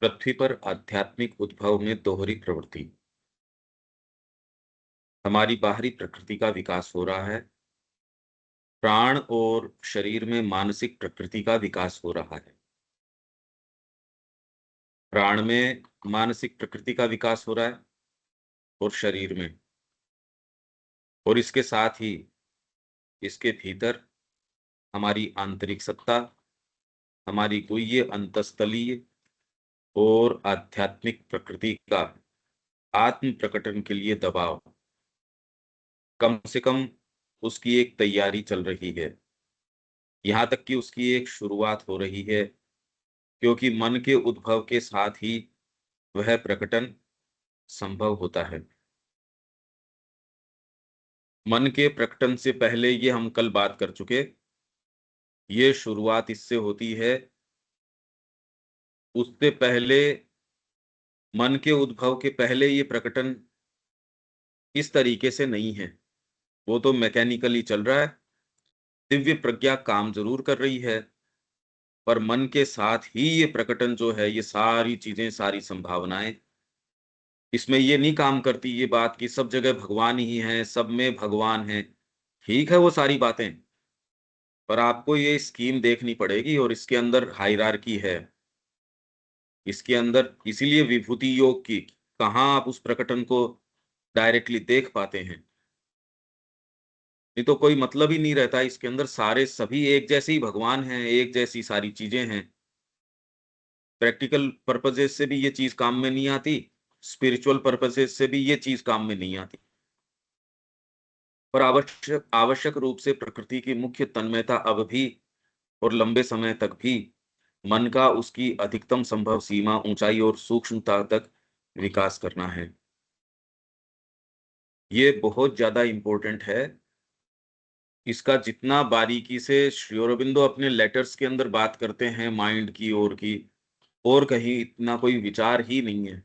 पृथ्वी पर आध्यात्मिक उद्भव में दोहरी प्रवृत्ति। हमारी बाहरी प्रकृति का विकास हो रहा है। प्राण और शरीर में मानसिक प्रकृति का विकास हो रहा है। प्राण में मानसिक प्रकृति का विकास हो रहा है और शरीर में, और इसके साथ ही इसके भीतर हमारी आंतरिक सत्ता, हमारी गुह्य अंतस्तलीय और आध्यात्मिक प्रकृति का आत्म प्रकटन के लिए दबाव, कम से कम उसकी एक तैयारी चल रही है। यहां तक कि उसकी एक शुरुआत हो रही है, क्योंकि मन के उद्भव के साथ ही वह प्रकटन संभव होता है। मन के प्रकटन से पहले, ये हम कल बात कर चुके, ये शुरुआत इससे होती है। उससे पहले, मन के उद्भव के पहले ये प्रकटन इस तरीके से नहीं है। वो तो मैकेनिकली चल रहा है। दिव्य प्रज्ञा काम जरूर कर रही है, पर मन के साथ ही ये प्रकटन जो है, ये सारी चीजें, सारी संभावनाएं, इसमें ये नहीं काम करती ये बात कि सब जगह भगवान ही है, सब में भगवान है। ठीक है वो सारी बातें, पर आपको ये स्कीम देखनी पड़ेगी, और इसके अंदर हायरार्की है। इसके अंदर इसीलिए विभूति योग की, कहाँ आप उस प्रकटन को डायरेक्टली देख पाते हैं। नहीं तो कोई मतलब ही नहीं रहता। इसके अंदर सारे सभी एक जैसे ही भगवान हैं, एक जैसी सारी चीजें हैं। प्रैक्टिकल पर्पजेस से भी ये चीज काम में नहीं आती, स्पिरिचुअल पर्पजेस से भी ये चीज काम में नहीं आती। पर आवश्यक आवश्यक रूप से प्रकृति की मुख्य तन्मयता अब भी और लंबे समय तक भी मन का उसकी अधिकतम संभव सीमा, ऊंचाई और सूक्ष्मता तक विकास करना है। ये बहुत ज्यादा इंपॉर्टेंट है। इसका जितना बारीकी से श्री अरबिंदो अपने लेटर्स के अंदर बात करते हैं माइंड की, और कहीं इतना कोई विचार ही नहीं है।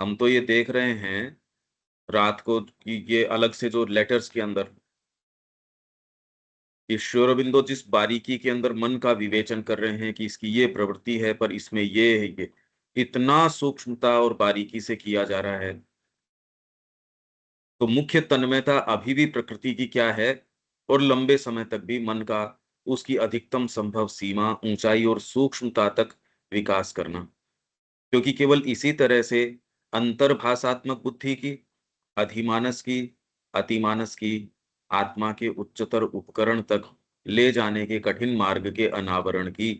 हम तो ये देख रहे हैं रात को कि ये अलग से जो लेटर्स के अंदर, ये श्री अरबिंदो जिस बारीकी के अंदर मन का विवेचन कर रहे हैं कि इसकी ये प्रवृत्ति है, पर इसमें ये है, ये इतना सूक्ष्मता और बारीकी से किया जा रहा है। तो मुख्य तन्मयता अभी भी प्रकृति की क्या है, और लंबे समय तक भी मन का उसकी अधिकतम संभव सीमा, ऊंचाई और सूक्ष्मता तक विकास करना। क्योंकि केवल इसी तरह से अंतर्भाषात्मक बुद्धि की, अधिमानस की, अतिमानस की, आत्मा के उच्चतर उपकरण तक ले जाने के कठिन मार्ग के अनावरण की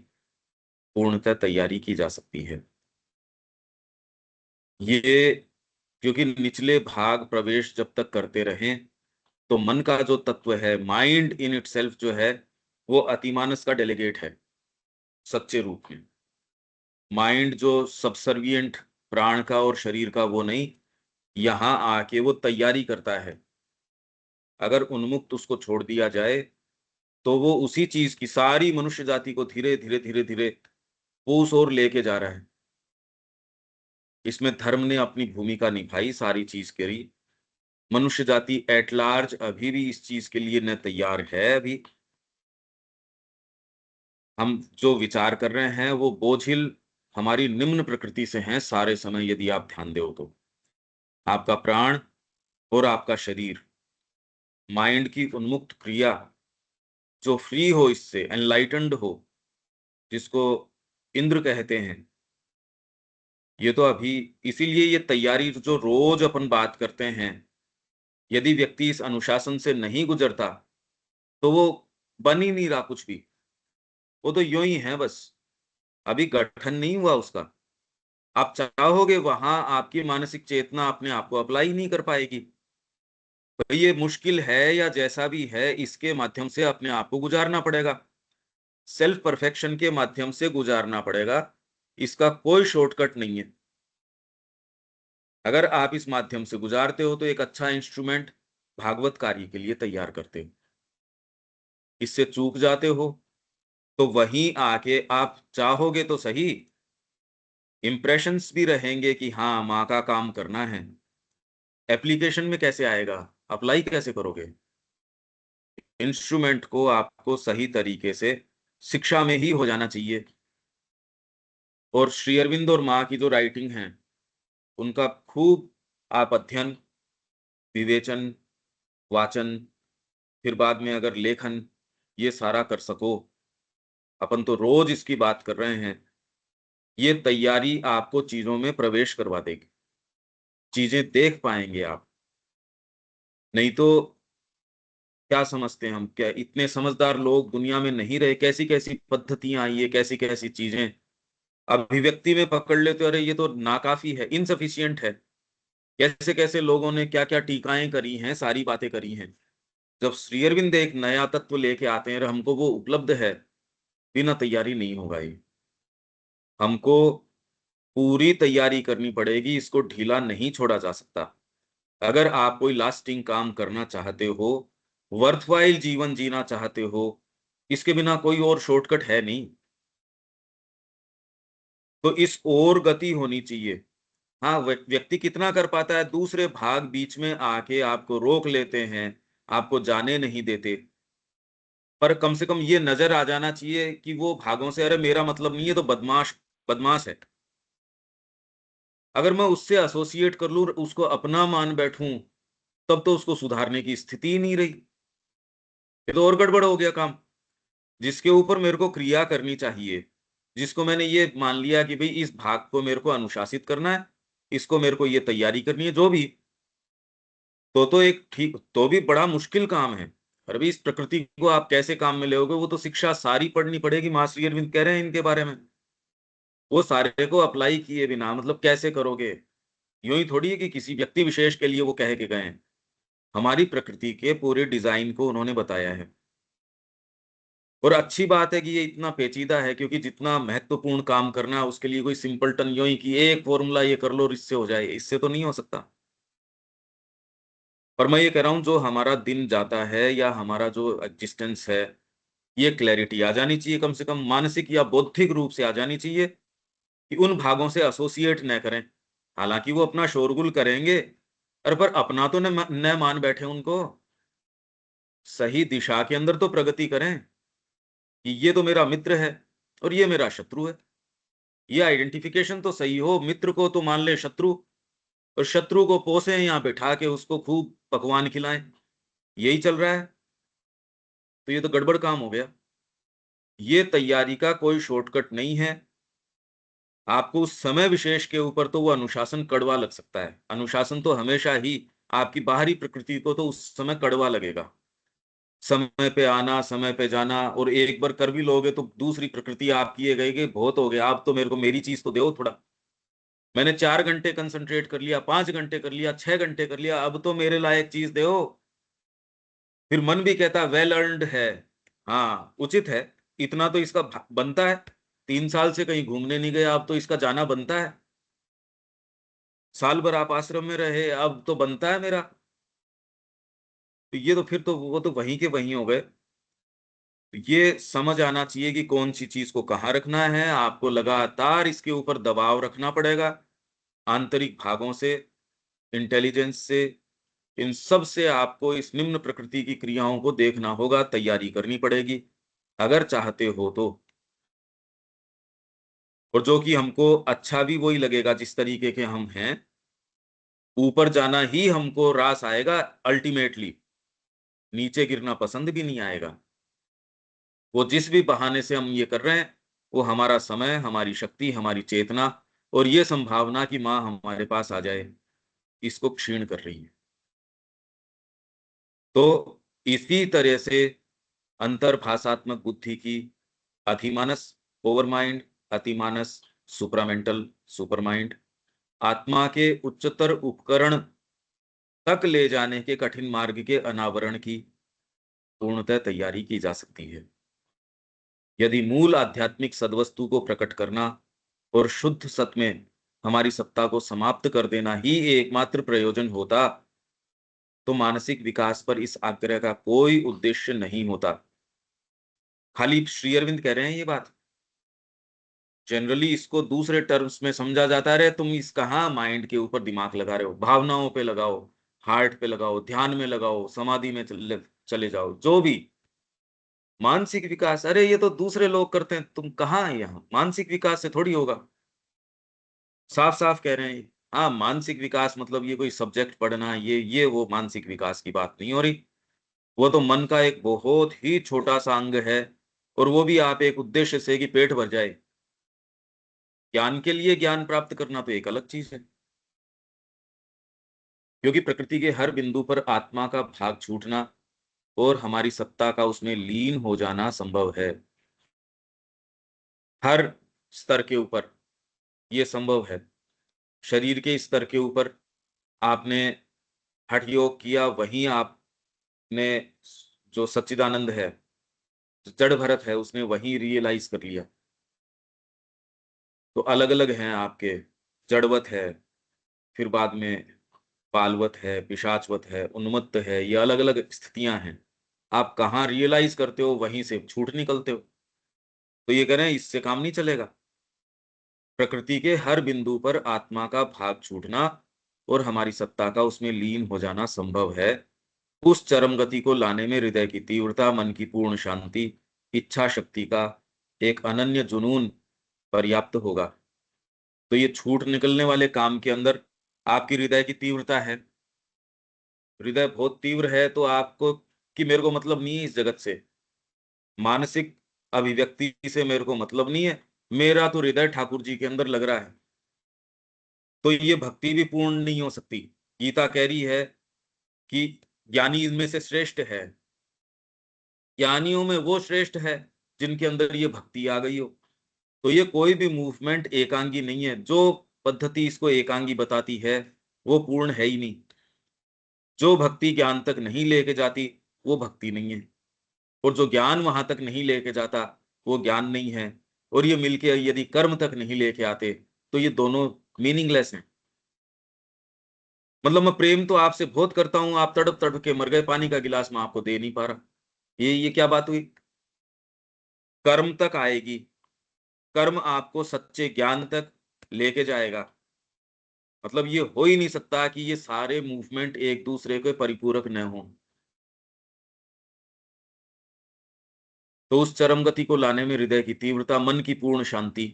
पूर्णतः तैयारी की जा सकती है। ये, क्योंकि निचले भाग प्रवेश जब तक करते रहें, तो मन का जो तत्व है, माइंड इन इटसेल्फ जो है, वो अतिमानस का डेलीगेट है सच्चे रूप में। माइंड जो सबसर्विएंट प्राण का और शरीर का, वो नहीं। यहां आके वो तैयारी करता है। अगर उन्मुक्त उसको छोड़ दिया जाए, तो वो उसी चीज की सारी मनुष्य जाति को धीरे धीरे धीरे धीरे वो उस ओर लेके जा रहा है। इसमें धर्म ने अपनी भूमिका निभाई सारी चीज के लिए। मनुष्य जाति एट लार्ज अभी भी इस चीज के लिए न तैयार है। अभी हम जो विचार कर रहे हैं वो बोझिल हमारी निम्न प्रकृति से हैं सारे समय। यदि आप ध्यान दो तो आपका प्राण और आपका शरीर, माइंड की उन्मुक्त क्रिया जो फ्री हो, इससे एनलाइटन्ड हो, जिसको इंद्र कहते हैं, ये तो अभी, इसीलिए ये तैयारी जो रोज अपन बात करते हैं, यदि व्यक्ति इस अनुशासन से नहीं गुजरता, तो वो बन ही नहीं रहा कुछ भी। वो तो यूं ही है बस, अभी गठन नहीं हुआ उसका। आप चाहोगे वहां आपकी मानसिक चेतना अपने आप को अप्लाई नहीं कर पाएगी। तो ये मुश्किल है या जैसा भी है, इसके माध्यम से अपने आप को गुजारना पड़ेगा। सेल्फ परफेक्शन के माध्यम से गुजारना पड़ेगा। इसका कोई शॉर्टकट नहीं है। अगर आप इस माध्यम से गुजारते हो, तो एक अच्छा इंस्ट्रूमेंट भागवत कार्य के लिए तैयार करते हो। इससे चूक जाते हो, तो वहीं आके आप चाहोगे तो सही, इंप्रेशंस भी रहेंगे कि हाँ माँ का काम करना है। एप्लीकेशन में कैसे आएगा, अप्लाई कैसे करोगे? इंस्ट्रूमेंट को आपको सही तरीके से शिक्षा में ही हो जाना चाहिए। और श्री अरविंद और माँ की जो राइटिंग है उनका खूब आप अध्ययन, विवेचन, वाचन, फिर बाद में अगर लेखन, ये सारा कर सको, अपन तो रोज इसकी बात कर रहे हैं, ये तैयारी आपको चीजों में प्रवेश करवा देगी, चीजें देख पाएंगे आप। नहीं तो क्या समझते हैं हम, क्या इतने समझदार लोग दुनिया में नहीं रहे? कैसी कैसी पद्धतियां आई है, कैसी कैसी चीजें अभिव्यक्ति में पकड़ लेते हो, अरे ये तो नाकाफी है, इनसफिशियंट है। कैसे कैसे लोगों ने क्या क्या टीकाएं करी हैं, सारी बातें करी हैं। जब श्री अरविंद एक नया तत्व लेके आते हैं और हमको वो उपलब्ध है, बिना तैयारी नहीं होगा ये। हमको पूरी तैयारी करनी पड़ेगी, इसको ढीला नहीं छोड़ा जा सकता। अगर आप कोई लास्टिंग काम करना चाहते हो, वर्थवाइल जीवन जीना चाहते हो, इसके बिना कोई और शॉर्टकट है नहीं। तो इस ओर गति होनी चाहिए। हाँ, व्यक्ति कितना कर पाता है, दूसरे भाग बीच में आके आपको रोक लेते हैं, आपको जाने नहीं देते। पर कम से कम ये नजर आ जाना चाहिए कि वो भागों से, अरे मेरा मतलब नहीं है, तो बदमाश बदमाश है। अगर मैं उससे एसोसिएट कर लूं, उसको अपना मान बैठूं, तब तो उसको सुधारने की स्थिति ही नहीं रही। ये तो और गड़बड़ हो गया काम। जिसके ऊपर मेरे को क्रिया करनी चाहिए, जिसको मैंने ये मान लिया कि भाई इस भाग को मेरे को अनुशासित करना है, इसको मेरे को ये तैयारी करनी है, जो भी, तो एक ठीक तो भी बड़ा मुश्किल काम है। और अभी इस प्रकृति को आप कैसे काम में लोगे, वो तो शिक्षा सारी पढ़नी पड़ेगी। माँ श्री अरविंद कह रहे हैं इनके बारे में, वो सारे को अप्लाई किए बिना मतलब कैसे करोगे? यूं ही थोड़ी है कि किसी व्यक्ति विशेष के लिए वो कह के गए हैं। हमारी प्रकृति के पूरे डिजाइन को उन्होंने बताया है। और अच्छी बात है कि ये इतना पेचीदा है, क्योंकि जितना महत्वपूर्ण काम करना है उसके लिए कोई सिंपलटन यूं ही कि एक फॉर्मूला ये कर लो और इससे हो जाए, इससे तो नहीं हो सकता। पर मैं ये कह रहा हूं, जो हमारा दिन जाता है या हमारा जो एग्जिस्टेंस है, ये क्लैरिटी आ जानी चाहिए, कम से कम मानसिक या बौद्धिक रूप से आ जानी चाहिए कि उन भागों से एसोसिएट न करें। हालांकि वो अपना शोरगुल करेंगे, अरे पर अपना तो न मान बैठे उनको। सही दिशा के अंदर तो प्रगति करें कि ये तो मेरा मित्र है और ये मेरा शत्रु है। ये आइडेंटिफिकेशन तो सही हो। मित्र को तो मान ले शत्रु, और शत्रु को पोसे यहाँ बैठा के उसको खूब पकवान खिलाएं, यही चल रहा है। तो ये तो गड़बड़ काम हो गया। ये तैयारी का कोई शॉर्टकट नहीं है। आपको उस समय विशेष के ऊपर तो वो अनुशासन कड़वा लग सकता है। अनुशासन तो हमेशा ही आपकी बाहरी प्रकृति को तो उस समय कड़वा लगेगा। समय पे आना, समय पे जाना, और एक बार कर भी लोगे तो दूसरी प्रकृति आपकी ये कहेगी बहुत हो गया, आप तो मेरे को मेरी चीज तो दो थोड़ा। मैंने 4 घंटे कंसंट्रेट कर लिया, 5 घंटे कर लिया, 6 घंटे कर लिया, अब तो मेरे लायक चीज दो। फिर मन भी कहता है वेल अर्नड है, हाँ उचित है, इतना तो इसका बनता है। 3 साल से कहीं घूमने नहीं गए, अब तो इसका जाना बनता है। साल भर आप आश्रम में रहे, अब तो बनता है मेरा। तो ये तो फिर तो वो तो वहीं के वहीं हो गए। तो ये समझ आना चाहिए कि कौन सी चीज को कहाँ रखना है। आपको लगातार इसके ऊपर दबाव रखना पड़ेगा, आंतरिक भागों से, इंटेलिजेंस से, इन सब से आपको इस निम्न प्रकृति की क्रियाओं को देखना होगा, तैयारी करनी पड़ेगी अगर चाहते हो तो। और जो कि हमको अच्छा भी वही लगेगा जिस तरीके के हम हैं। ऊपर जाना ही हमको रास आएगा अल्टीमेटली, नीचे गिरना पसंद भी नहीं आएगा। वो जिस भी बहाने से हम ये कर रहे हैं, वो हमारा समय, हमारी शक्ति, हमारी चेतना, और ये संभावना कि माँ हमारे पास आ जाए, इसको क्षीण कर रही है। तो इसी तरह से अंतर्भाषात्मक बुद्धि की अधिमानस ओवर माइंड, अतिमानस सुपरामेंटल सुपर माइंड, आत्मा के उच्चतर उपकरण तक ले जाने के कठिन मार्ग के अनावरण की पूर्णतः तैयारी की जा सकती है। यदि मूल आध्यात्मिक सद्वस्तु को प्रकट करना और शुद्ध सत में हमारी सत्ता को समाप्त कर देना ही एकमात्र प्रयोजन होता, तो मानसिक विकास पर इस आग्रह का कोई उद्देश्य नहीं होता। खाली श्री अरविंद कह रहे हैं ये बात। जनरली इसको दूसरे टर्म्स में समझा जाता है, तुम इस कहाँ माइंड के ऊपर दिमाग लगा रहे हो, भावनाओं पे लगाओ, हार्ट पे लगाओ, ध्यान में लगाओ, समाधि में चले जाओ, जो भी। मानसिक विकास, अरे ये तो दूसरे लोग करते हैं, तुम कहाँ है यहाँ? मानसिक विकास से थोड़ी होगा। साफ साफ कह रहे हैं। हाँ, मानसिक विकास मतलब ये कोई सब्जेक्ट पढ़ना, ये वो मानसिक विकास की बात नहीं हो रही। वो तो मन का एक बहुत ही छोटा सा अंग है, और वो भी आप एक उद्देश्य से कि पेट भर जाए। ज्ञान के लिए ज्ञान प्राप्त करना तो एक अलग चीज है, क्योंकि प्रकृति के हर बिंदु पर आत्मा का भाग छूटना और हमारी सत्ता का उसमें लीन हो जाना संभव है। हर स्तर के ऊपर ये संभव है। शरीर के स्तर के ऊपर आपने हठ योग किया, वहीं आपने जो सच्चिदानंद है, जड़ भरत है, उसने वहीं रियलाइज कर लिया। तो अलग अलग हैं आपके। जड़वत है, फिर बाद में बालवत है, पिशाचवत है, उन्मत्त है, ये अलग अलग स्थितियां हैं। आप कहाँ रियलाइज करते हो वहीं से छूट निकलते हो। तो ये कह रहे हैं इससे काम नहीं चलेगा। प्रकृति के हर बिंदु पर आत्मा का भाग छूटना और हमारी सत्ता का उसमें लीन हो जाना संभव है। उस चरम गति को लाने में हृदय की तीव्रता, मन की पूर्ण शांति, इच्छा शक्ति का एक अनन्य जुनून पर्याप्त होगा। तो ये छूट निकलने वाले काम के अंदर आपकी हृदय की तीव्रता है। हृदय बहुत तीव्र है तो आपको कि मेरे को मतलब नहीं है इस जगत से, मानसिक अभिव्यक्ति से मेरे को मतलब नहीं है, मेरा तो हृदय ठाकुर जी के अंदर लग रहा है, तो ये भक्ति भी पूर्ण नहीं हो सकती। गीता कह रही है कि ज्ञानी इनमें से श्रेष्ठ है। ज्ञानियों में वो श्रेष्ठ है जिनके अंदर ये भक्ति आ गई हो। तो ये कोई भी मूवमेंट एकांगी नहीं है। जो पद्धति इसको एकांगी बताती है वो पूर्ण है ही नहीं। जो भक्ति ज्ञान तक नहीं लेके जाती वो भक्ति नहीं है, और जो ज्ञान वहां तक नहीं लेके जाता वो ज्ञान नहीं है। और ये मिलके यदि कर्म तक नहीं लेके आते तो ये दोनों मीनिंगलेस हैं। मतलब मैं प्रेम तो आपसे बहुत करता हूं, आप तड़प तड़प के मर गए, पानी का गिलास मैं आपको दे नहीं पा रहा। ये क्या बात हुई? कर्म तक आएगी। कर्म आपको सच्चे ज्ञान तक लेके जाएगा। मतलब ये हो ही नहीं सकता कि ये सारे मूवमेंट एक दूसरे के परिपूरक न हो। तो उस चरम गति को लाने में हृदय की तीव्रता, मन की पूर्ण शांति,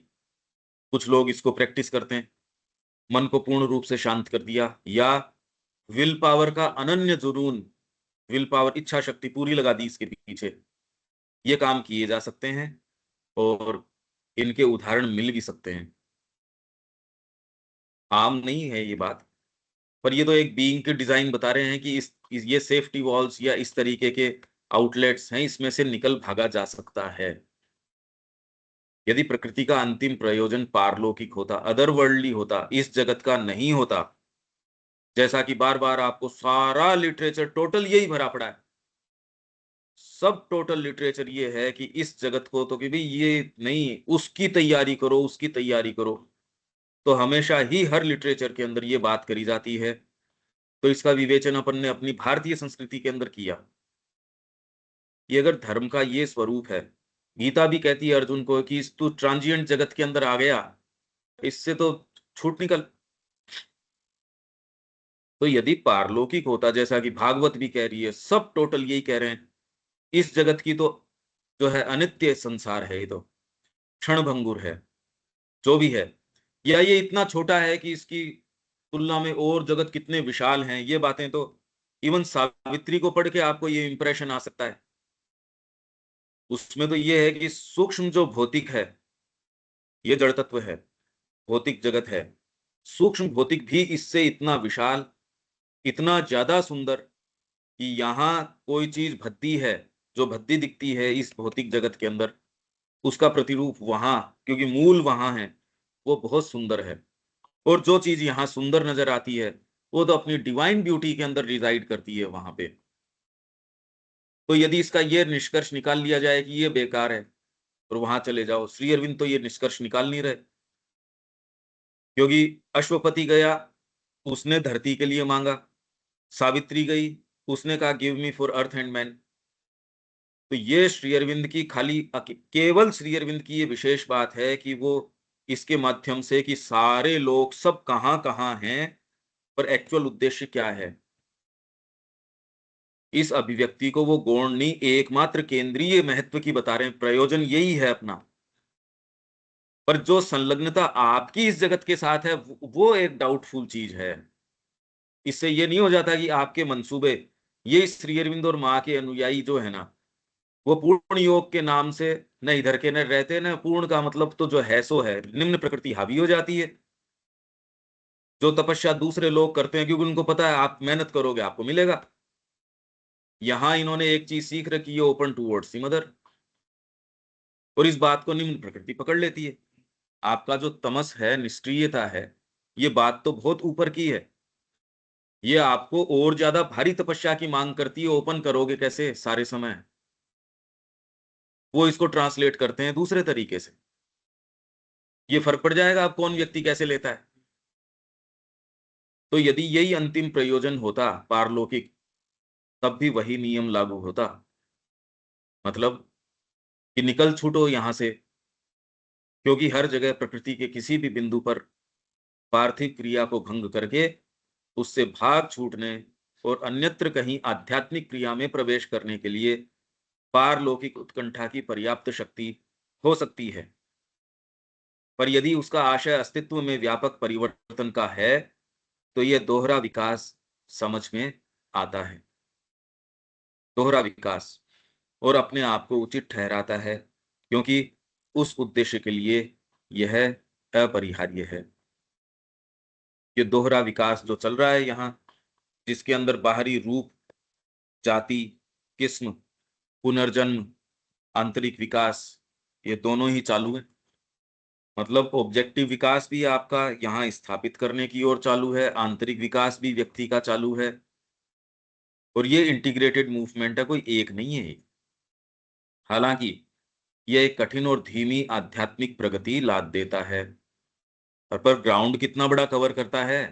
कुछ लोग इसको प्रैक्टिस करते हैं, मन को पूर्ण रूप से शांत कर दिया, या विल पावर का अनन्य जुनून, विल पावर इच्छा शक्ति पूरी लगा दी इसके पीछे, ये काम किए जा सकते हैं। और इनके उदाहरण मिल भी सकते हैं। आम नहीं है ये बात, पर ये तो एक बीइंग के डिजाइन बता रहे हैं कि ये सेफ्टी वॉल्स या इस तरीके के आउटलेट्स हैं, इसमें से निकल भागा जा सकता है। यदि प्रकृति का अंतिम प्रयोजन पारलौकिक होता, अदरवर्ल्डली होता, इस जगत का नहीं होता, जैसा कि बार बार आपको सारा लिटरेचर टोटल यही भरा पड़ा है, सब टोटल लिटरेचर ये है कि इस जगत को तो कि भाई ये नहीं, उसकी तैयारी करो, उसकी तैयारी करो। तो हमेशा ही हर लिटरेचर के अंदर ये बात करी जाती है। तो इसका विवेचन अपन ने अपनी भारतीय संस्कृति के अंदर किया। ये अगर धर्म का ये स्वरूप है, गीता भी कहती है अर्जुन को कि तू ट्रांजिएंट जगत के अंदर आ गया, इससे तो छूट निकल। तो यदि पारलौकिक होता, जैसा कि भागवत भी कह रही है, सब टोटल यही कह रहे हैं, इस जगत की तो जो है अनित्य संसार है, ये तो क्षण भंगुर है, जो भी है, या ये इतना छोटा है कि इसकी तुलना में और जगत कितने विशाल हैं, ये बातें तो इवन सावित्री को पढ़ के आपको ये इंप्रेशन आ सकता है। उसमें तो ये है कि सूक्ष्म जो भौतिक है, ये जड़ तत्व है, भौतिक जगत है, सूक्ष्म भौतिक भी इससे इतना विशाल, इतना ज्यादा सुंदर कि यहाँ कोई चीज भद्दी है, जो भद्दी दिखती है इस भौतिक जगत के अंदर, उसका प्रतिरूप वहां, क्योंकि मूल वहां है, वो बहुत सुंदर है। और जो चीज यहाँ सुंदर नजर आती है वो तो अपनी डिवाइन ब्यूटी के अंदर रिजाइड करती है वहां पे। तो यदि इसका ये निष्कर्ष निकाल लिया जाए कि ये बेकार है और वहां चले जाओ, श्री अरविंद तो ये निष्कर्ष निकाल नहीं रहे। क्योंकि अश्वपति गया, उसने धरती के लिए मांगा, सावित्री गई, उसने कहा give me for earth and man. तो ये श्री अरविंद की खाली केवल श्री अरविंद की ये विशेष बात है कि वो इसके माध्यम से कि सारे लोग सब कहां कहां हैं, पर एक्चुअल उद्देश्य क्या है, इस अभिव्यक्ति को वो गौण नहीं, एकमात्र केंद्रीय महत्व की बता रहे हैं, प्रयोजन यही है अपना। पर जो संलग्नता आपकी इस जगत के साथ है वो एक डाउटफुल चीज है। इससे ये नहीं हो जाता कि आपके मंसूबे, ये श्री अरविंद और माँ के अनुयायी जो है ना, वो पूर्ण योग के नाम से न इधर के न रहते न पूर्ण, का मतलब तो जो है सो है, निम्न प्रकृति हावी हो जाती है। जो तपस्या दूसरे लोग करते हैं क्योंकि उनको पता है आप मेहनत करोगे आपको मिलेगा, यहां इन्होंने एक चीज सीख रखी है, ओपन टूवर्ड्स दी मदर, और इस बात को निम्न प्रकृति पकड़ लेती है। आपका जो तमस है, निष्क्रियता है, ये बात तो बहुत ऊपर की है। ये आपको और ज्यादा भारी तपस्या की मांग करती है। ओपन करोगे कैसे सारे समय? वो इसको ट्रांसलेट करते हैं दूसरे तरीके से। ये फर्क पड़ जाएगा अब कौन व्यक्ति कैसे लेता है। तो यदि यही अंतिम प्रयोजन होता पारलौकिक, तब भी वही नियम लागू होता, मतलब कि निकल छूटो यहां से, क्योंकि हर जगह प्रकृति के किसी भी बिंदु पर पार्थिव क्रिया को भंग करके उससे भाग छूटने और अन्यत्र कहीं आध्यात्मिक क्रिया में प्रवेश करने के लिए पारलौकिक उत्कंठा की पर्याप्त शक्ति हो सकती है। पर यदि उसका आशय अस्तित्व में व्यापक परिवर्तन का है, तो यह दोहरा विकास समझ में आता है। दोहरा विकास और अपने आप को उचित ठहराता है, क्योंकि उस उद्देश्य के लिए यह अपरिहार्य है। ये दोहरा विकास जो चल रहा है यहाँ, जिसके अंदर बाहरी रूप, जाति, किस्म, पुनर्जन्म, आंतरिक विकास, ये दोनों ही चालू है। मतलब ऑब्जेक्टिव विकास भी आपका यहाँ स्थापित करने की ओर चालू है, आंतरिक विकास भी व्यक्ति का चालू है, और ये इंटीग्रेटेड मूवमेंट है, कोई एक नहीं है ये। हालांकि यह एक कठिन और धीमी आध्यात्मिक प्रगति लाद देता है, पर ग्राउंड कितना बड़ा कवर करता है।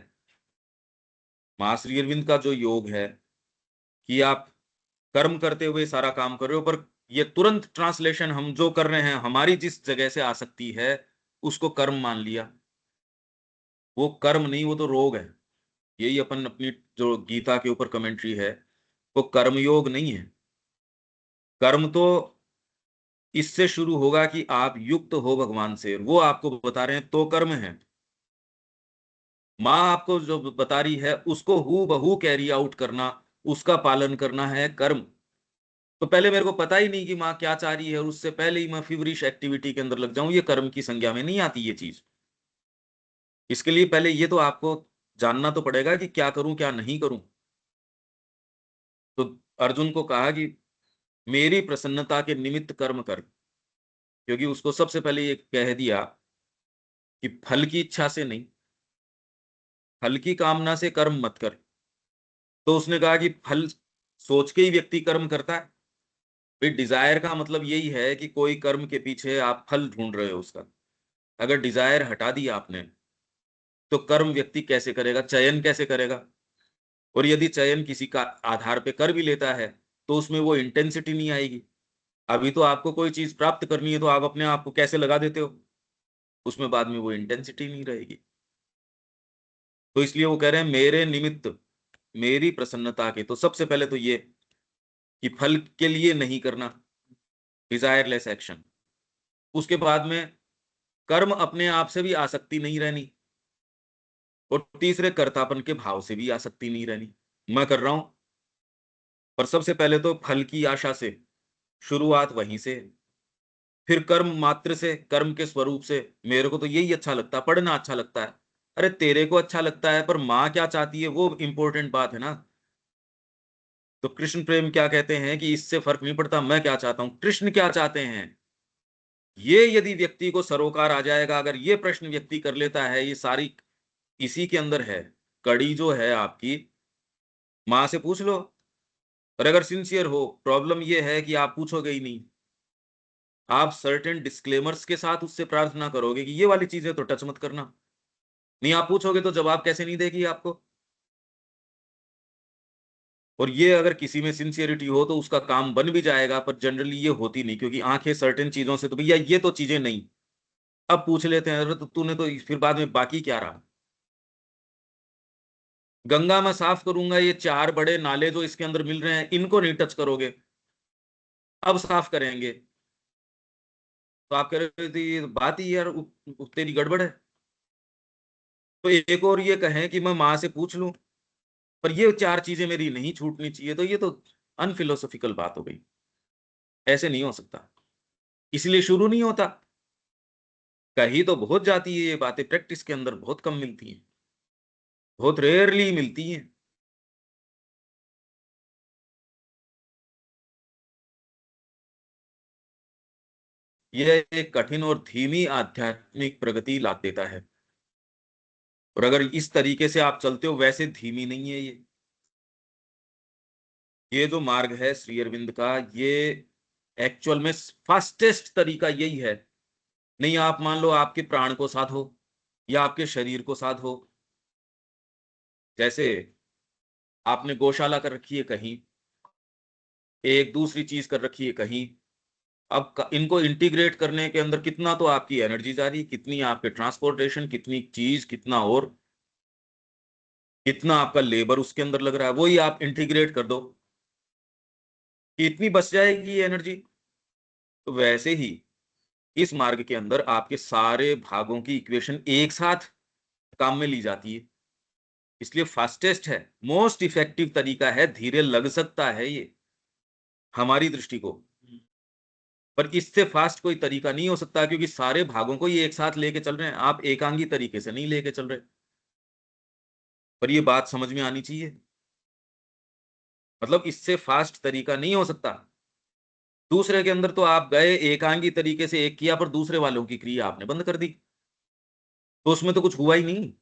मां श्री अरविंद का जो योग है कि आप कर्म करते हुए सारा काम कर रहे हो, पर ये तुरंत ट्रांसलेशन हम जो कर रहे हैं, हमारी जिस जगह से आ सकती है उसको कर्म मान लिया। वो कर्म नहीं, वो तो रोग है। यही अपन अपनी जो गीता के ऊपर कमेंट्री है, वो कर्मयोग नहीं है। कर्म तो इससे शुरू होगा कि आप युक्त हो भगवान से, वो आपको बता रहे हैं तो कर्म है। माँ आपको जो बता रही है उसको हू बहू कैरी आउट करना, उसका पालन करना है कर्म। तो पहले मेरे को पता ही नहीं कि माँ क्या चाह रही है, और उससे पहले ही मैं फिवरिश एक्टिविटी के अंदर लग जाऊं, ये कर्म की संज्ञा में नहीं आती ये चीज। इसके लिए पहले ये तो आपको जानना तो पड़ेगा कि क्या करूं क्या नहीं करूं। तो अर्जुन को कहा कि मेरी प्रसन्नता के निमित्त कर्म कर, क्योंकि उसको सबसे पहले ये कह दिया कि फल की इच्छा से नहीं, फल की कामना से कर्म मत कर। तो उसने कहा कि फल सोच के ही व्यक्ति कर्म करता है। भाई डिजायर का मतलब यही है कि कोई कर्म के पीछे आप फल ढूंढ रहे हो उसका। अगर डिजायर हटा दी आपने, तो कर्म व्यक्ति कैसे करेगा, चयन कैसे करेगा? और यदि चयन किसी का आधार पे कर भी लेता है, तो उसमें वो इंटेंसिटी नहीं आएगी। अभी तो आपको कोई चीज प्राप्त करनी है तो आप अपने आप को कैसे लगा देते हो, उसमें बाद में वो इंटेंसिटी नहीं रहेगी। तो इसलिए वो कह रहे हैं मेरे निमित्त, मेरी प्रसन्नता के, तो सबसे पहले तो ये कि फल के लिए नहीं करना, डिजायरलेस एक्शन। उसके बाद में कर्म अपने आप से भी आसक्ति नहीं रहनी, और तीसरे कर्तापन के भाव से भी आसक्ति नहीं रहनी। मैं कर रहा हूं, पर सबसे पहले तो फल की आशा से शुरुआत वहीं से, फिर कर्म मात्र से, कर्म के स्वरूप से। मेरे को तो यही अच्छा लगता है, पढ़ना अच्छा लगता है। अरे तेरे को अच्छा लगता है, पर माँ क्या चाहती है वो इंपॉर्टेंट बात है ना। तो कृष्ण प्रेम क्या कहते हैं कि इससे फर्क नहीं पड़ता मैं क्या चाहता हूं, कृष्ण क्या चाहते हैं। ये यदि व्यक्ति को सरोकार आ जाएगा, अगर ये प्रश्न व्यक्ति कर लेता है, ये सारी इसी के अंदर है। कड़ी जो है आपकी, माँ से पूछ लो। और अगर सिंसियर हो, प्रॉब्लम ये है कि आप पूछोगे ही नहीं। आप सर्टेन डिस्क्लेमर्स के साथ उससे प्रार्थना करोगे कि ये वाली चीजें तो टच मत करना। नहीं आप पूछोगे तो जवाब कैसे नहीं देगी आपको। और ये अगर किसी में सिंसियरिटी हो तो उसका काम बन भी जाएगा, पर जनरली ये होती नहीं, क्योंकि आंखें सर्टेन चीजों से तो भैया ये तो चीजें नहीं। अब पूछ लेते हैं, अरे तो तूने तो फिर बाद में बाकी क्या रहा। गंगा मैं साफ करूंगा, ये चार बड़े नाले जो इसके अंदर मिल रहे हैं इनको नहीं टच करोगे, अब साफ करेंगे। तो आप कह रहे थे ये बात ही यार तेरी गड़बड़ है। तो एक और ये कहें कि मैं माँ से पूछ लूं, पर ये चार चीजें मेरी नहीं छूटनी चाहिए, तो ये तो अनफिलोसॉफिकल बात हो गई। ऐसे नहीं हो सकता, इसलिए शुरू नहीं होता। कही तो बहुत जाती है ये बातें, प्रैक्टिस के अंदर बहुत कम मिलती हैं, बहुत रेयरली मिलती हैं। यह एक कठिन और धीमी आध्यात्मिक प्रगति ला देता है। और अगर इस तरीके से आप चलते हो, वैसे धीमी नहीं है ये जो मार्ग है श्री अरविंद का, ये एक्चुअल में फास्टेस्ट तरीका यही है। नहीं, आप मान लो आपके प्राण को साधो या आपके शरीर को साधो। जैसे आपने गौशाला कर रखी है कहीं, एक दूसरी चीज कर रखी है कहीं। अब इनको इंटीग्रेट करने के अंदर कितना तो आपकी एनर्जी जा रही, कितनी आपके ट्रांसपोर्टेशन, कितनी चीज, कितना और कितना आपका लेबर उसके अंदर लग रहा है, वही आप इंटीग्रेट कर दो कि इतनी बच जाएगी एनर्जी। तो वैसे ही इस मार्ग के अंदर आपके सारे भागों की इक्वेशन एक साथ काम में ली जाती है। इसलिए फास्टेस्ट है, मोस्ट इफेक्टिव तरीका है। धीरे लग सकता है ये हमारी दृष्टि को, पर इससे फास्ट कोई तरीका नहीं हो सकता, क्योंकि सारे भागों को ये एक साथ लेके चल रहे हैं, आप एकांगी तरीके से नहीं लेके चल रहे। पर ये बात समझ में आनी चाहिए, मतलब इससे फास्ट तरीका नहीं हो सकता। दूसरे के अंदर तो आप गए एकांगी तरीके से, एक किया, पर दूसरे वालों की क्रिया आपने बंद कर दी, तो उसमें तो कुछ हुआ ही नहीं।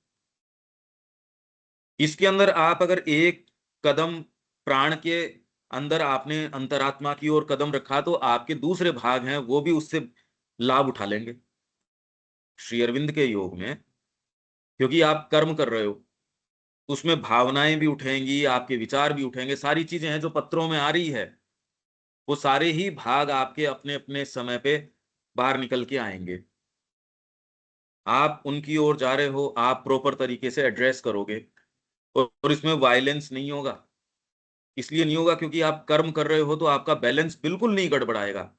इसके अंदर आप अगर एक कदम प्राण के अंदर आपने अंतरात्मा की ओर कदम रखा, तो आपके दूसरे भाग हैं वो भी उससे लाभ उठा लेंगे श्री अरविंद के योग में। क्योंकि आप कर्म कर रहे हो, उसमें भावनाएं भी उठेंगी, आपके विचार भी उठेंगे, सारी चीजें हैं जो पत्रों में आ रही है, वो सारे ही भाग आपके अपने अपने समय पे बाहर निकल के आएंगे। आप उनकी ओर जा रहे हो, आप प्रॉपर तरीके से एड्रेस करोगे, और इसमें वायलेंस नहीं होगा। इसलिए नहीं होगा क्योंकि आप कर्म कर रहे हो, तो आपका बैलेंस बिल्कुल नहीं गड़बड़ाएगा।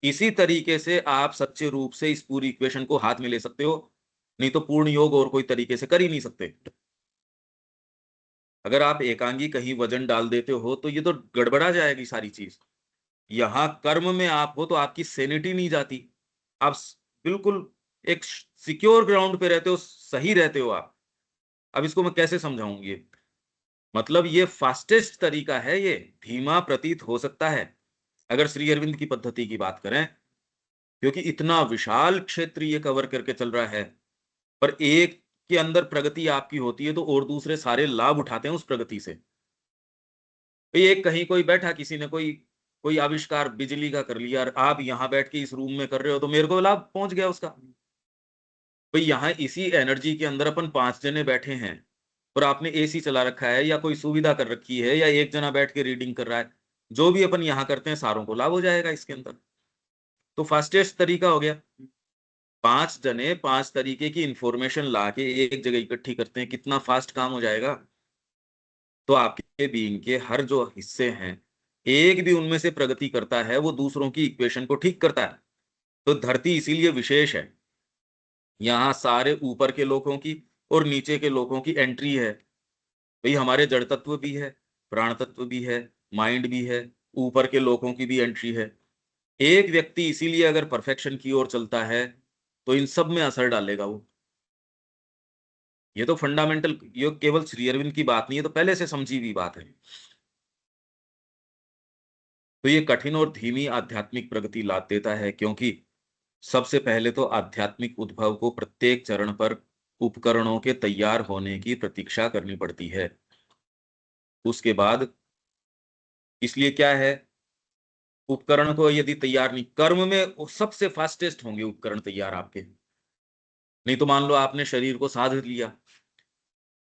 इसी तरीके से आप सच्चे रूप से इस पूरी इक्वेशन को हाथ में ले सकते हो, नहीं तो पूर्ण योग और कोई तरीके से कर ही नहीं सकते। अगर आप एकांगी कहीं वजन डाल देते हो, तो ये तो गड़बड़ा जाएगी सारी चीज। यहां कर्म में आप हो तो आपकी सेनिटी नहीं जाती, आप बिल्कुल एक सिक्योर ग्राउंड पे रहते हो, सही रहते हो आप। अब इसको मैं कैसे समझाऊं ये, मतलब ये फास्टेस्ट तरीका है, ये धीमा प्रतीत हो सकता है अगर श्री अरविंद की पद्धति की बात करें, क्योंकि इतना विशाल क्षेत्र ये कवर करके चल रहा है। पर एक के अंदर प्रगति आपकी होती है, तो और दूसरे सारे लाभ उठाते हैं उस प्रगति से। भाई एक कहीं कोई बैठा, किसी ने कोई कोई आविष्कार बिजली का कर लिया, और आप यहां बैठ के इस रूम में कर रहे हो, तो मेरे को लाभ पहुंच गया उसका। भाई यहाँ इसी एनर्जी के अंदर अपन 5 जने बैठे हैं, और आपने एसी चला रखा है या कोई सुविधा कर रखी है, या एक जना बैठ के रीडिंग कर रहा है, जो भी अपन यहाँ करते हैं सारों को लाभ हो जाएगा इसके अंदर। तो फास्टेस्ट तरीका हो गया। 5 जने 5 तरीके की इंफॉर्मेशन ला के एक जगह इकट्ठी करते हैं, कितना फास्ट काम हो जाएगा। तो आपके बीइंग के हर जो हिस्से हैं, एक भी उनमें से प्रगति करता है, वो दूसरों की इक्वेशन को ठीक करता है। तो धरती इसीलिए विशेष है, यहाँ सारे ऊपर के लोगों की और नीचे के लोगों की एंट्री है। भाई हमारे जड़ तत्व भी है, प्राण तत्व भी है, माइंड भी है, ऊपर के लोगों की भी एंट्री है। एक व्यक्ति इसीलिए अगर परफेक्शन की ओर चलता है, तो इन सब में असर डालेगा वो। ये तो फंडामेंटल, ये केवल श्री अरविंद की बात नहीं है, तो पहले से समझी हुई बात है। तो ये कठिन और धीमी आध्यात्मिक प्रगति ला देता है, क्योंकि सबसे पहले तो आध्यात्मिक उद्भव को प्रत्येक चरण पर उपकरणों के तैयार होने की प्रतीक्षा करनी पड़ती है। उसके बाद, इसलिए क्या है, उपकरण को यदि तैयार नहीं, कर्म में वो सबसे फास्टेस्ट होंगे उपकरण तैयार आपके। नहीं तो मान लो आपने शरीर को साध लिया,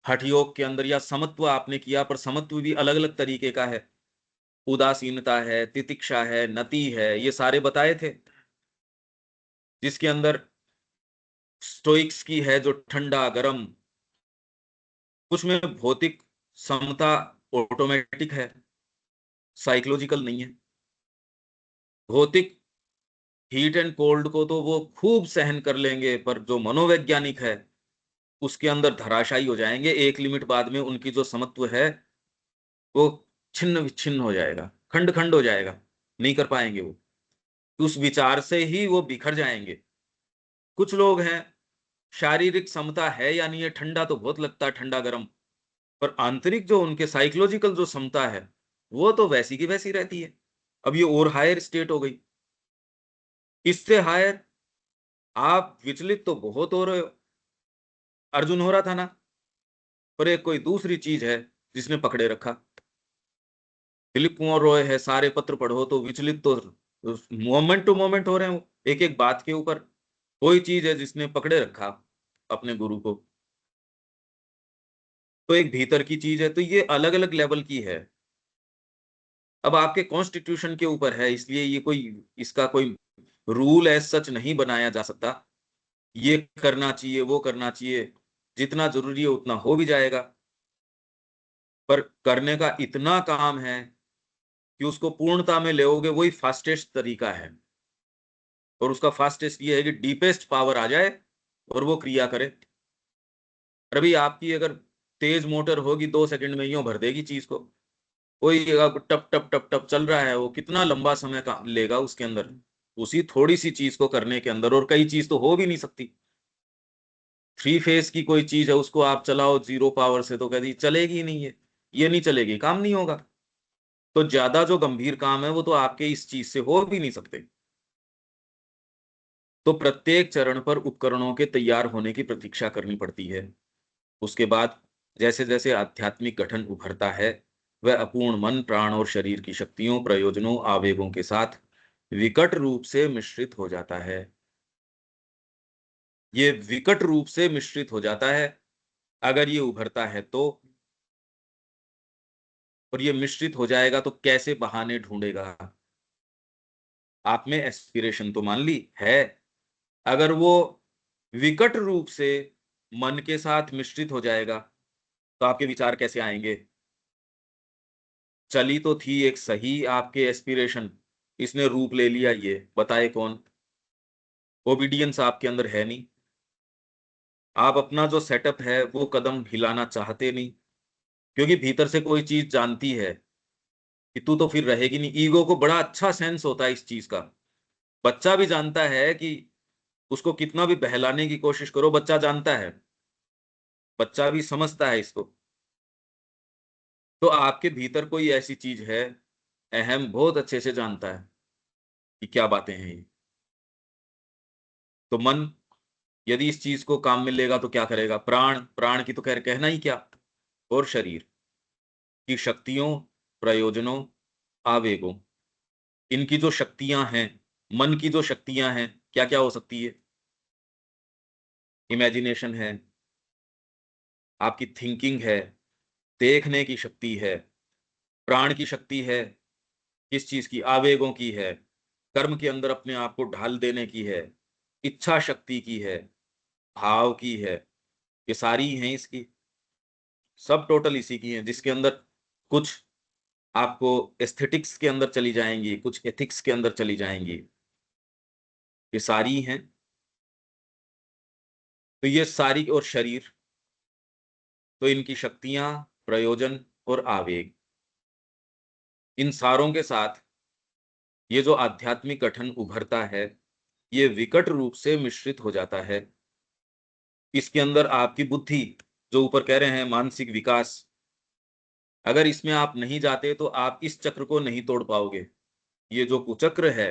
हठ योग के अंदर, या समत्व आपने किया, पर समत्व भी अलग अलग तरीके का है। उदासीनता है, तितिक्षा है, नति है, ये सारे बताए थे। जिसके अंदर स्टोइक्स की है जो ठंडा गरम, कुछ में भौतिक समता ऑटोमेटिक है, साइकोलॉजिकल नहीं है। भौतिक हीट एंड कोल्ड को तो वो खूब सहन कर लेंगे, पर जो मनोवैज्ञानिक है उसके अंदर धराशायी हो जाएंगे। एक लिमिट बाद में उनकी जो समत्व है वो छिन्न विच्छिन्न हो जाएगा, खंड खंड हो जाएगा, नहीं कर पाएंगे वो। उस विचार से ही वो बिखर जाएंगे। कुछ लोग हैं, शारीरिक समता है या नहीं है, ठंडा तो बहुत लगता है, ठंडा गर्म, पर आंतरिक जो उनके साइकोलॉजिकल जो समता है वो तो वैसी की वैसी रहती है। अब ये और हायर स्टेट हो गई। इससे हायर आप विचलित तो बहुत हो रहे हो। अर्जुन हो रहा था ना, पर एक कोई दूसरी चीज है जिसने पकड़े रखा। दिलीप कुमार रॉय है, सारे पत्र पढ़ो तो विचलित तो मोमेंट टू मोमेंट हो रहे हैं वो, एक एक बात के ऊपर। कोई चीज है जिसने पकड़े रखा अपने गुरु को। तो एक भीतर की चीज है, तो ये अलग अलग लेवल की है। अब आपके कॉन्स्टिट्यूशन के ऊपर है, इसलिए ये कोई, इसका कोई रूल एज सच नहीं बनाया जा सकता। ये करना चाहिए, वो करना चाहिए, जितना जरूरी है उतना हो भी जाएगा, पर करने का इतना काम है कि उसको पूर्णता में लेओगे, वही फास्टेस्ट तरीका है। और उसका फास्टेस्ट ये है कि डीपेस्ट पावर आ जाए और वो क्रिया करे। अभी आपकी अगर तेज मोटर होगी, 2 सेकंड में यूं भर देगी चीज को। कोई टप टप टप टप चल रहा है, वो कितना लंबा समय का लेगा उसके अंदर, उसी थोड़ी सी चीज को करने के अंदर। और कई चीज तो हो भी नहीं सकती। 3 फेज की कोई चीज है, उसको आप चलाओ 0 पावर से तो कभी चलेगी ही नहीं है। ये नहीं चलेगी, काम नहीं होगा। तो ज्यादा जो गंभीर काम है वो तो आपके इस चीज से हो भी नहीं सकते। तो प्रत्येक चरण पर उपकरणों के तैयार होने की प्रतीक्षा करनी पड़ती है। उसके बाद जैसे जैसे आध्यात्मिक गठन उभरता है, वह अपूर्ण मन, प्राण और शरीर की शक्तियों, प्रयोजनों, आवेगों के साथ विकट रूप से मिश्रित हो जाता है। ये विकट रूप से मिश्रित हो जाता है अगर ये उभरता है तो। और ये मिश्रित हो जाएगा तो कैसे बहाने ढूंढेगा। आप में एस्पिरेशन तो मान ली है, अगर वो विकट रूप से मन के साथ मिश्रित हो जाएगा तो आपके विचार कैसे आएंगे। चली तो थी एक सही आपके एस्पिरेशन, इसने रूप ले लिया, ये बताए कौन। ओबीडियंस आपके अंदर है नहीं। आप अपना जो सेटअप है वो कदम हिलाना चाहते नहीं, क्योंकि भीतर से कोई चीज जानती है कि तू तो फिर रहेगी नहीं। ईगो को बड़ा अच्छा सेंस होता है इस चीज का। बच्चा भी जानता है कि उसको कितना भी बहलाने की कोशिश करो, बच्चा जानता है, बच्चा भी समझता है इसको। तो आपके भीतर कोई ऐसी चीज है, अहम बहुत अच्छे से जानता है कि क्या बातें हैं ये। तो मन यदि इस चीज को काम में लेगा तो क्या करेगा। प्राण, प्राण की तो खैर कहना ही क्या। और शरीर की शक्तियों, प्रयोजनों, आवेगों, इनकी जो शक्तियां हैं, मन की जो शक्तियां हैं, क्या क्या हो सकती है। इमेजिनेशन है, आपकी थिंकिंग है, देखने की शक्ति है। प्राण की शक्ति है, किस चीज की, आवेगों की है, कर्म के अंदर अपने आप को ढाल देने की है, इच्छा शक्ति की है, भाव की है। ये सारी हैं इसकी, सब टोटल इसी की हैं, जिसके अंदर कुछ आपको एस्थेटिक्स के अंदर चली जाएंगी, कुछ एथिक्स के अंदर चली जाएंगी। ये सारी हैं। तो ये सारी, और शरीर, तो इनकी शक्तियां, प्रयोजन और आवेग, इन सारों के साथ ये जो आध्यात्मिक गठन उभरता है, ये विकट रूप से मिश्रित हो जाता है। इसके अंदर आपकी बुद्धि, जो ऊपर कह रहे हैं मानसिक विकास, अगर इसमें आप नहीं जाते तो आप इस चक्र को नहीं तोड़ पाओगे। ये जो कुचक्र है,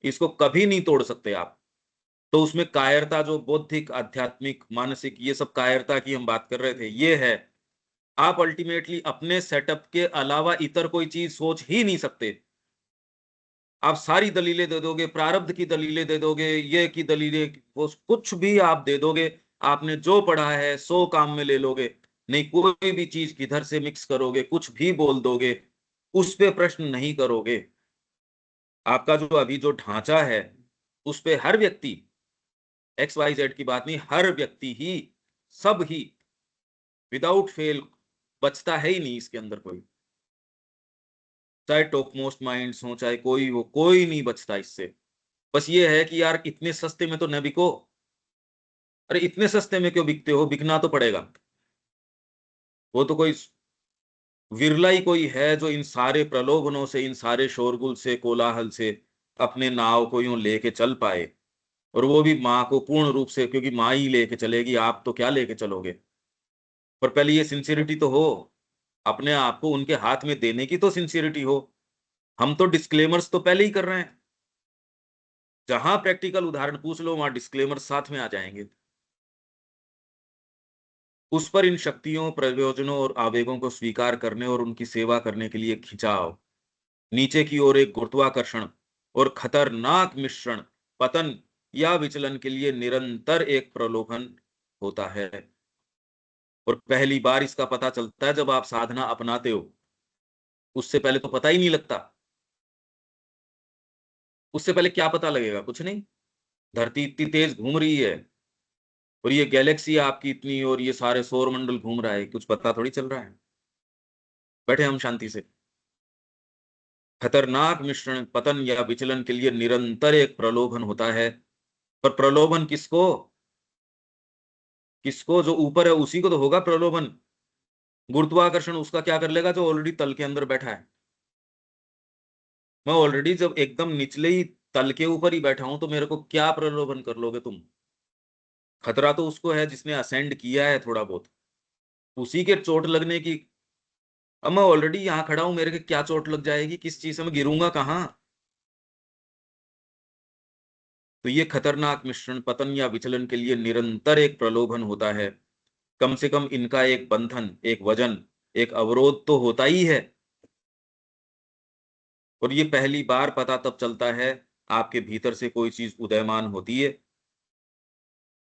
इसको कभी नहीं तोड़ सकते आप। तो उसमें कायरता, जो बौद्धिक, आध्यात्मिक, मानसिक, ये सब कायरता की हम बात कर रहे थे, ये है। आप अल्टीमेटली अपने सेटअप के अलावा इतर कोई चीज सोच ही नहीं सकते। आप सारी दलीलें दे दोगे, प्रारब्ध की दलीलें दे दोगे, ये की दलीलें, वो कुछ भी आप दे दोगे। आपने जो पढ़ा है सो काम में ले लोगे। नहीं, कोई भी चीज किधर से मिक्स करोगे, कुछ भी बोल दोगे, उस पे प्रश्न नहीं करोगे। आपका जो अभी जो ढांचा है, उस पे हर व्यक्ति, एक्स वाई जेड की बात नहीं, हर व्यक्ति ही, सब ही, विदाउट फेल, बचता है ही नहीं इसके अंदर कोई। चाहे टॉप मोस्ट माइंड्स हो, चाहे कोई हो, कोई नहीं बचता इससे। बस ये है कि यार इतने सस्ते में तो न बिको। अरे इतने सस्ते में क्यों बिकते हो, बिकना तो पड़ेगा। वो तो कोई विरला ही कोई है जो इन सारे प्रलोभनों से, इन सारे शोरगुल से, कोलाहल से अपने नाव को यूं लेके चल पाए। और वो भी माँ को पूर्ण रूप से, क्योंकि माँ ही लेके चलेगी, आप तो क्या लेके चलोगे। पर पहले ये सिंसियरिटी तो हो, अपने आप को उनके हाथ में देने की तो सिंसियरिटी हो। हम तो डिस्क्लेमर्स तो पहले ही कर रहे हैं। जहां प्रैक्टिकल उदाहरण पूछ लो वहां डिस्क्लेमर साथ में आ जाएंगे। उस पर इन शक्तियों, प्रयोजनों और आवेगों को स्वीकार करने और उनकी सेवा करने के लिए खिंचाव, नीचे की ओर एक गुरुत्वाकर्षण और खतरनाक मिश्रण, पतन या विचलन के लिए निरंतर एक प्रलोभन होता है। और पहली बार इसका पता चलता है जब आप साधना अपनाते हो। उससे पहले तो पता ही नहीं लगता। उससे पहले क्या पता लगेगा, कुछ नहीं। धरती इतनी तेज घूम रही है और ये गैलेक्सी आपकी इतनी, और ये सारे सौर मंडल घूम रहा है, कुछ पता थोड़ी चल रहा है। बैठे हम शांति से। खतरनाक मिश्रण, पतन या विचलन के लिए निरंतर एक प्रलोभन होता है। पर प्रलोभन किसको, किसको? जो ऊपर है उसी को तो होगा प्रलोभन। गुरुत्वाकर्षण उसका क्या कर लेगा जो ऑलरेडी तल के अंदर बैठा है। मैं ऑलरेडी जब एकदम निचले ही तल के ऊपर ही बैठा हूं तो मेरे को क्या प्रलोभन कर लोगे तुम। खतरा तो उसको है जिसने असेंड किया है थोड़ा बहुत, उसी के चोट लगने की। अब मैं ऑलरेडी यहां खड़ा हूं, मेरे को क्या चोट लग जाएगी, किस चीज से मैं गिरूंगा कहाँ। तो ये खतरनाक मिश्रण, पतन या विचलन के लिए निरंतर एक प्रलोभन होता है। कम से कम इनका एक बंधन, एक वजन, एक अवरोध तो होता ही है। और ये पहली बार पता तब चलता है आपके भीतर से कोई चीज उदयमान होती है।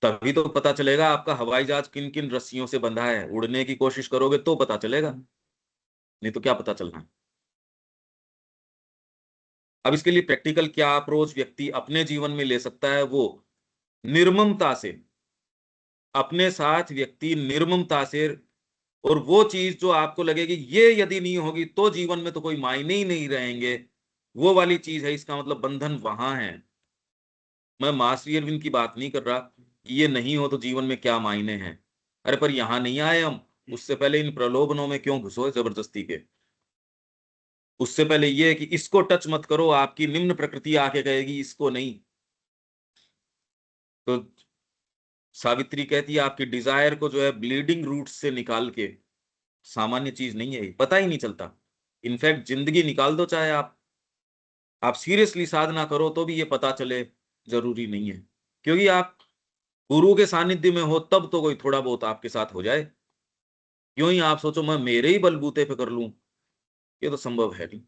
तभी तो पता चलेगा आपका हवाई जहाज किन किन रस्सियों से बंधा है। उड़ने की कोशिश करोगे तो पता चलेगा, नहीं तो क्या पता चलना है। अब इसके लिए प्रैक्टिकल क्या अप्रोच व्यक्ति अपने जीवन में ले सकता है, वो निर्ममता से, अपने साथ व्यक्ति निर्ममता से। और वो चीज जो आपको लगेगी ये यदि नहीं होगी तो जीवन में तो कोई मायने ही नहीं रहेंगे, वो वाली चीज है। इसका मतलब बंधन वहां है। मैं मास्टर अरविंद की बात नहीं कर रहा कि ये नहीं हो तो जीवन में क्या मायने हैं। अरे पर यहां नहीं आए हम, उससे पहले इन प्रलोभनों में क्यों घुसो जबरदस्ती के। उससे पहले ये है कि इसको टच मत करो, आपकी निम्न प्रकृति आके कहेगी इसको नहीं। तो सावित्री कहती है आपकी डिजायर को जो है ब्लीडिंग रूट से निकाल के, सामान्य चीज नहीं है ये, पता ही नहीं चलता। इनफैक्ट जिंदगी निकाल दो चाहे आप सीरियसली साधना करो तो भी ये पता चले जरूरी नहीं है। क्योंकि आप गुरु के सानिध्य में हो तब तो कोई थोड़ा बहुत आपके साथ हो जाए। क्यों ही आप सोचो मैं मेरे ही बलबूते पे कर लूं, ये तो संभव है नहीं।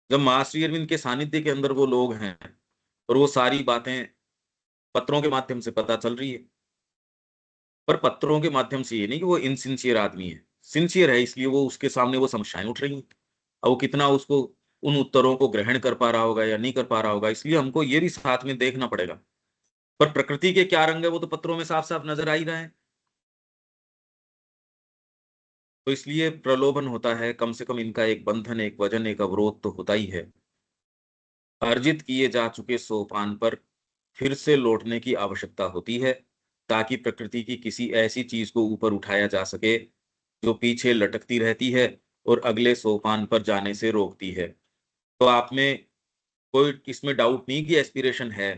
जब मास्टर अरविंद के सानिध्य के अंदर वो लोग हैं और वो सारी बातें पत्रों के माध्यम से पता चल रही है। पर पत्रों के माध्यम से ये नहीं कि वो इनसिंसियर आदमी है, सिंसियर है, इसलिए वो उसके सामने वो समस्याएं उठ रही हैं। अब वो कितना उसको उन उत्तरों को ग्रहण कर पा रहा होगा या नहीं कर पा रहा होगा, इसलिए हमको ये भी साथ में देखना पड़ेगा। पर प्रकृति के क्या रंग है वो तो पत्रों में साफ साफ नजर आ ही रहा है। तो इसलिए प्रलोभन होता है, कम से कम इनका एक बंधन, एक वजन, एक अवरोध तो होता ही है। अर्जित किए जा चुके सोपान पर फिर से लौटने की आवश्यकता होती है, ताकि प्रकृति की किसी ऐसी चीज को ऊपर उठाया जा सके जो पीछे लटकती रहती है और अगले सोपान पर जाने से रोकती है। तो आप में कोई इसमें डाउट नहीं कि एस्पिरेशन है।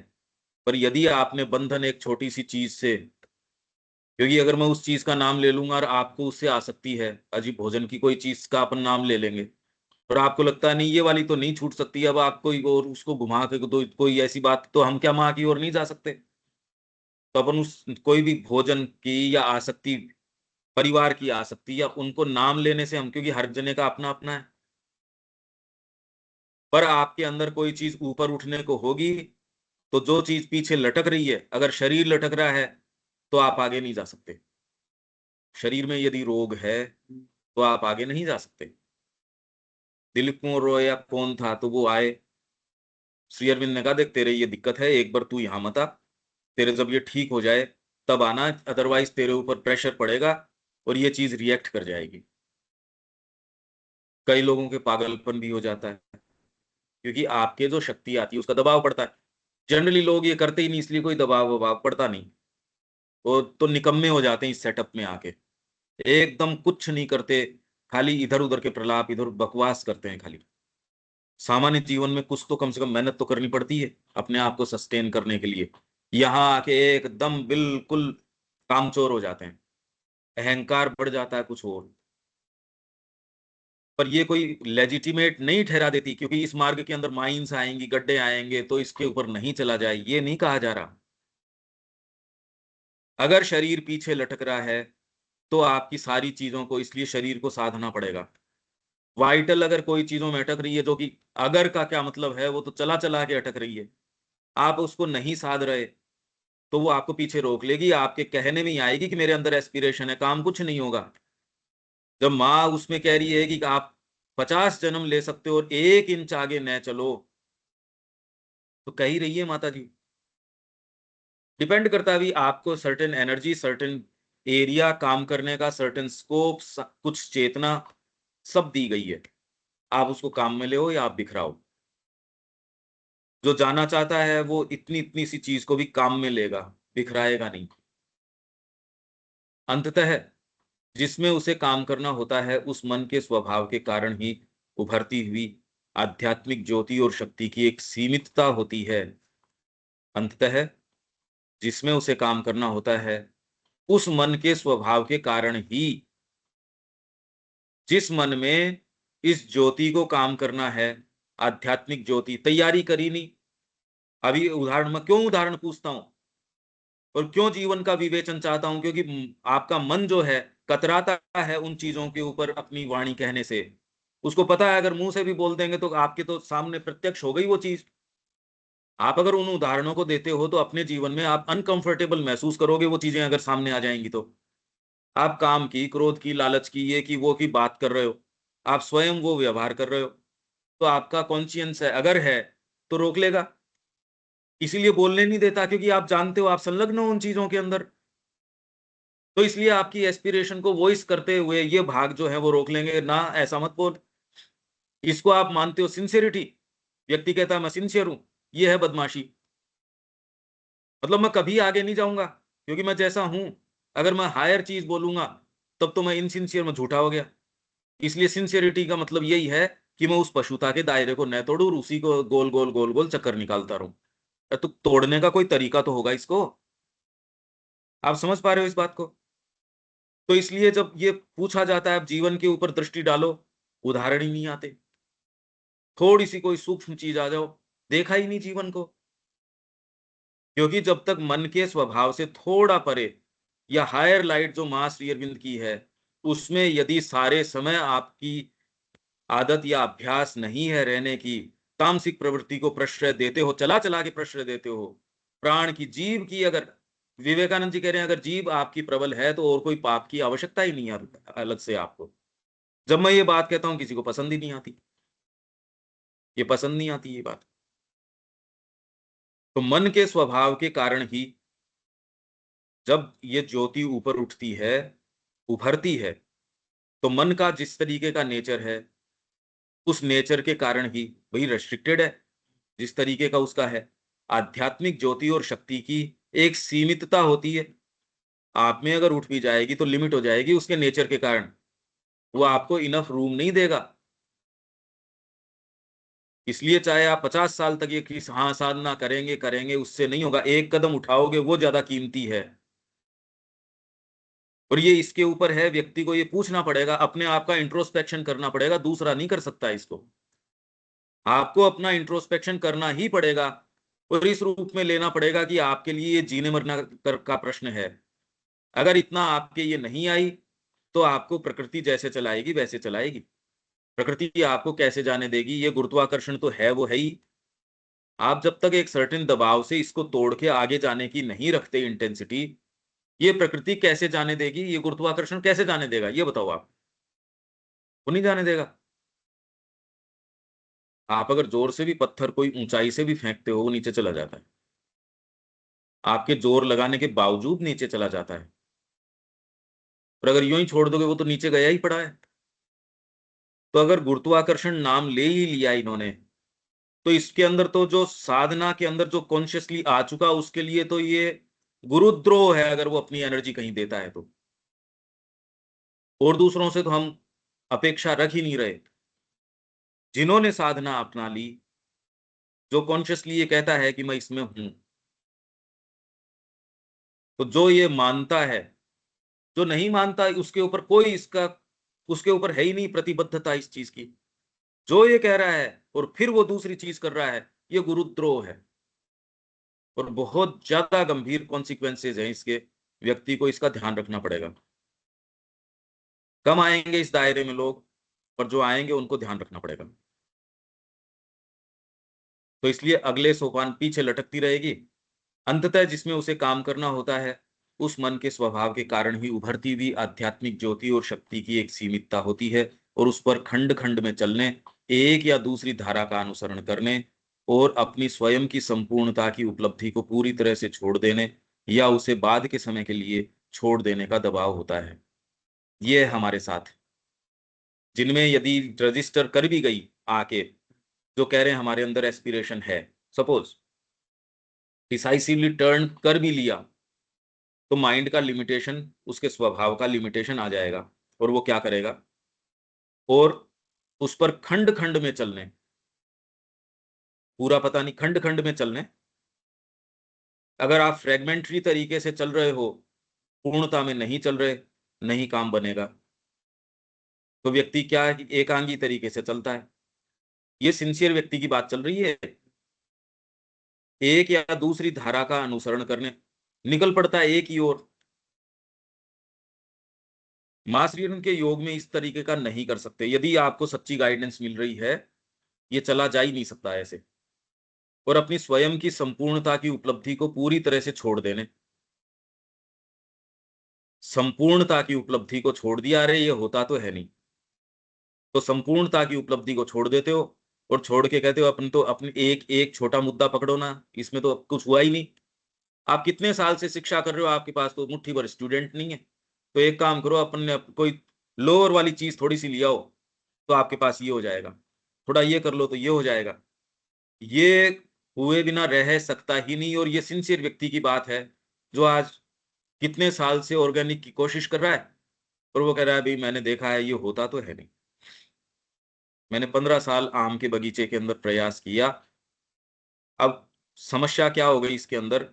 पर यदि आपने बंधन एक छोटी सी चीज से, क्योंकि अगर मैं उस चीज का नाम ले लूंगा और आपको उससे आसक्ति है, अजीब भोजन की कोई चीज का अपन नाम ले लेंगे और आपको लगता है नहीं ये वाली तो नहीं छूट सकती, अब आप कोई और उसको घुमा के तो कोई ऐसी बात, तो हम क्या माँ की ओर नहीं जा सकते। तो अपन उस कोई भी भोजन की या आसक्ति, परिवार की आसक्ति या उनको नाम लेने से हम, क्योंकि हर जने का अपना अपना है। पर आपके अंदर कोई चीज ऊपर उठने को होगी तो जो चीज पीछे लटक रही है, अगर शरीर लटक रहा है तो आप आगे नहीं जा सकते। शरीर में यदि रोग है तो आप आगे नहीं जा सकते। दिलीप कुमार रॉय या कौन था तो वो आए, श्री अरविंद ने कहा देख तेरे ये दिक्कत है, एक बार तू यहां मत आ, तेरे जब ये ठीक हो जाए तब आना, अदरवाइज तेरे ऊपर प्रेशर पड़ेगा और ये चीज रिएक्ट कर जाएगी। कई लोगों के पागलपन भी हो जाता है क्योंकि आपके जो शक्ति आती है उसका दबाव पड़ता है। जनरली लोग ये करते ही नहीं, इसलिए कोई दबाव वबाव पड़ता नहीं। वो तो निकम्मे हो जाते हैं इस सेटअप में आके, एकदम कुछ नहीं करते, खाली इधर उधर के प्रलाप, इधर बकवास करते हैं खाली। सामान्य जीवन में कुछ तो कम से कम मेहनत तो करनी पड़ती है अपने आप को सस्टेन करने के लिए। यहाँ आके एकदम बिल्कुल कामचोर हो जाते हैं, अहंकार बढ़ जाता है कुछ और। पर ये कोई लेजिटिमेट नहीं ठहरा देती, क्योंकि इस मार्ग के अंदर माइंस आएंगी, गड्ढे आएंगे, तो इसके ऊपर नहीं चला जाए, ये नहीं कहा जा रहा। अगर शरीर पीछे लटक रहा है तो आपकी सारी चीजों को, इसलिए शरीर को साधना पड़ेगा। वाइटल अगर कोई चीजों में अटक रही है, जो कि अगर का क्या मतलब है, वो तो चला चला के अटक रही है, आप उसको नहीं साध रहे, तो वो आपको पीछे रोक लेगी, आपके कहने में ही आएगी कि मेरे अंदर एस्पिरेशन है, काम कुछ नहीं होगा। जब माँ उसमें कह रही है कि आप 50 जन्म ले सकते हो और 1 इंच आगे न चलो, तो कह ही रही है माता जी। डिपेंड करता है भी आपको सर्टेन एनर्जी, सर्टेन एरिया काम करने का, सर्टेन स्कोप, कुछ चेतना सब दी गई है। आप उसको काम में ले या आप बिखराओ। जो जाना चाहता है वो इतनी इतनी सी चीज को भी काम में लेगा, बिखराएगा नहीं। अंततः जिसमें उसे काम करना होता है, उस मन के स्वभाव के कारण ही उभरती हुई आध्यात्मिक ज्योति और शक्ति की एक सीमितता होती है। अंततः जिसमें उसे काम करना होता है, उस मन के स्वभाव के कारण ही, जिस मन में इस ज्योति को काम करना है, आध्यात्मिक ज्योति तैयारी करी नहीं। अभी उदाहरण, मैं क्यों उदाहरण पूछता हूं और क्यों जीवन का विवेचन चाहता हूं, क्योंकि आपका मन जो है कतराता है उन चीजों के ऊपर अपनी वाणी कहने से। उसको पता है अगर मुंह से भी बोल देंगे तो आपके तो सामने प्रत्यक्ष हो गई वो चीज। आप अगर उन उदाहरणों को देते हो तो अपने जीवन में आप अनकंफर्टेबल महसूस करोगे, वो चीजें अगर सामने आ जाएंगी तो। आप काम की, क्रोध की, लालच की, ये की वो की बात कर रहे हो, आप स्वयं वो व्यवहार कर रहे हो, तो आपका कॉन्शियंस है, अगर है तो रोक लेगा। इसीलिए बोलने नहीं देता, क्योंकि आप जानते हो आप संलग्न हो उन चीजों के अंदर। तो इसलिए आपकी एस्पिरेशन को वॉइस करते हुए ये भाग जो है वो रोक लेंगे ना, ऐसा मत बोल। इसको आप मानते हो सिंसियरिटी, व्यक्ति कहता है मैं सिंसियर हूं, ये है बदमाशी। मतलब मैं कभी आगे नहीं जाऊंगा, क्योंकि मैं जैसा हूं। अगर मैं हायर चीज बोलूंगा तब तो मैं इनसिंसियर में झूठा हो गया। इसलिए सिंसियरिटी का मतलब यही है कि मैं उस पशुता के दायरे को न तोड़ू और उसी को गोल गोल गोल गोल चक्कर निकालता रहूं। तो तोड़ने का कोई तरीका तो होगा इसको। आप समझ पा रहे हो इस बात को? तो इसलिए जब ये पूछा जाता है अब जीवन के ऊपर दृष्टि डालो, उदाहरण ही नहीं आते। थोड़ी सी कोई सूक्ष्म चीज आ जाओ, देखा ही नहीं जीवन को। क्योंकि जब तक मन के स्वभाव से थोड़ा परे, या हायर लाइट जो मां श्री अरविंद की है, उसमें यदि सारे समय आपकी आदत या अभ्यास नहीं है रहने की, तामसिक प्रवृत्ति को प्रश्रय देते हो, चला चला के प्रश्रय देते हो, प्राण की, जीव की, अगर विवेकानंद जी कह रहे हैं अगर जीव आपकी प्रबल है तो और कोई पाप की आवश्यकता ही नहीं है अलग से आपको। जब मैं ये बात कहता हूं किसी को पसंद ही नहीं आती, ये पसंद नहीं आती ये बात। तो मन के स्वभाव के कारण ही जब ये ज्योति ऊपर उठती है, उभरती है, तो मन का जिस तरीके का नेचर है, उस नेचर के कारण ही वही रेस्ट्रिक्टेड है, जिस तरीके का उसका है। आध्यात्मिक ज्योति और शक्ति की एक सीमितता होती है। आप में अगर उठ भी जाएगी तो लिमिट हो जाएगी उसके नेचर के कारण, वो आपको इनफ रूम नहीं देगा। इसलिए चाहे आप 50 साल तक ये हाँ साधना करेंगे करेंगे, उससे नहीं होगा। एक कदम उठाओगे वो ज्यादा कीमती है। और ये इसके ऊपर है, व्यक्ति को ये पूछना पड़ेगा, अपने आप का इंट्रोस्पेक्शन करना पड़ेगा, दूसरा नहीं कर सकता इसको। आपको अपना इंट्रोस्पेक्शन करना ही पड़ेगा और इस रूप में लेना पड़ेगा कि आपके लिए ये जीने मरना का प्रश्न है। अगर इतना आपके ये नहीं आई तो आपको प्रकृति जैसे चलाएगी वैसे चलाएगी। प्रकृति आपको कैसे जाने देगी? ये गुरुत्वाकर्षण तो है, वो है ही। आप जब तक एक सर्टेन दबाव से इसको तोड़ के आगे जाने की नहीं रखते इंटेंसिटी, ये प्रकृति कैसे जाने देगी? ये गुरुत्वाकर्षण कैसे जाने देगा? ये बताओ आप। वो नहीं जाने देगा। आप अगर जोर से भी पत्थर कोई ऊंचाई से भी फेंकते हो, वो नीचे चला जाता है। आपके जोर लगाने के बावजूद नीचे चला जाता है। और अगर यूं ही छोड़ दोगे, वो तो नीचे गया ही पड़ा है। तो अगर गुरुत्वाकर्षण नाम ले ही लिया इन्होंने, तो इसके अंदर तो जो साधना के अंदर जो कॉन्शियसली आ चुका उसके लिए तो ये गुरुद्रोह है, अगर वो अपनी एनर्जी कहीं देता है तो। और दूसरों से तो हम अपेक्षा रख ही नहीं रहे। जिन्होंने साधना अपना ली, जो कॉन्शियसली ये कहता है कि मैं इसमें हूं, तो जो ये मानता है, जो नहीं मानता उसके ऊपर कोई इसका, उसके ऊपर है ही नहीं प्रतिबद्धता इस चीज की। जो ये कह रहा है और फिर वो दूसरी चीज कर रहा है, ये गुरुद्रोह है। और बहुत ज्यादा गंभीर कॉन्सिक्वेंसेज हैं इसके। व्यक्ति को इसका ध्यान रखना पड़ेगा। कम आएंगे इस दायरे में लोग, पर जो आएंगे उनको ध्यान रखना पड़ेगा। तो इसलिए अगले सोपान पीछे लटकती रहेगी। अंततः जिसमें उसे काम करना होता है, उस मन के स्वभाव के कारण ही उभरती हुई आध्यात्मिक ज्योति और शक्ति की एक सीमितता होती है। और उस पर खंड खंड में चलने, एक या दूसरी धारा का अनुसरण करने और अपनी स्वयं की संपूर्णता की उपलब्धि को पूरी तरह से छोड़ देने या उसे बाद के समय के लिए छोड़ देने का दबाव होता है। ये है हमारे साथ, जिनमें यदि रजिस्टर कर भी गई आके, जो कह रहे हैं हमारे अंदर एस्पिरेशन है, सपोज डिसाइसिवली टर्न कर भी लिया, तो माइंड का लिमिटेशन, उसके स्वभाव का लिमिटेशन आ जाएगा। और वो क्या करेगा, और उस पर खंड खंड में चलने, पूरा पता नहीं, खंड खंड में चलने। अगर आप फ्रेगमेंटरी तरीके से चल रहे हो, पूर्णता में नहीं चल रहे, नहीं काम बनेगा। तो व्यक्ति क्या है कि एकांगी तरीके से चलता है। ये सिंसियर व्यक्ति की बात चल रही है। एक या दूसरी धारा का अनुसरण करने निकल पड़ता है एक ही ओर। मास्टरियन के योग में इस तरीके का नहीं कर सकते। यदि आपको सच्ची गाइडेंस मिल रही है, ये चला जा ही नहीं सकता ऐसे। और अपनी स्वयं की संपूर्णता की उपलब्धि को पूरी तरह से छोड़ देने, संपूर्णता की उपलब्धि को छोड़ दिया, अरे ये होता तो है नहीं। तो संपूर्णता की उपलब्धि को छोड़ देते हो और छोड़ के कहते हो अपन तो अपनी एक एक छोटा मुद्दा पकड़ो ना, इसमें तो कुछ हुआ ही नहीं। आप कितने साल से शिक्षा कर रहे हो, आपके पास तो मुट्ठी भर स्टूडेंट नहीं है। तो एक काम करो, अपन ने कोई लोअर वाली चीज थोड़ी सी लिया हो, तो आपके पास ये हो जाएगा। थोड़ा ये कर लो तो ये हो जाएगा। ये हुए बिना रह सकता ही नहीं। और ये सिंसियर व्यक्ति की बात है, जो आज कितने साल से ऑर्गेनिक की कोशिश कर रहा है, और वो कह रहा है भाई मैंने देखा है ये होता तो है नहीं। मैंने 15 साल आम के बगीचे के अंदर प्रयास किया। अब समस्या क्या हो गई इसके अंदर,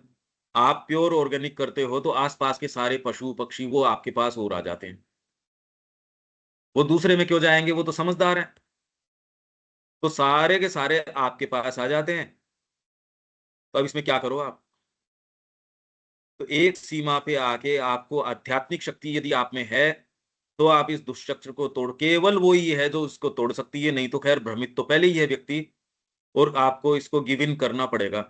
आप प्योर ऑर्गेनिक करते हो तो आसपास के सारे पशु पक्षी वो आपके पास और आ जाते हैं। वो दूसरे में क्यों जाएंगे, वो तो समझदार है। तो सारे के सारे आपके पास आ जाते हैं। तो अब इसमें क्या करो आप। तो एक सीमा पे आके आपको आध्यात्मिक शक्ति यदि आप में है, तो आप इस दुष्चक्र को तोड़, केवल वो ही है जो इसको तोड़ सकती है। नहीं तो खैर भ्रमित तो पहले ही है व्यक्ति। और आपको इसको गिव इन करना पड़ेगा।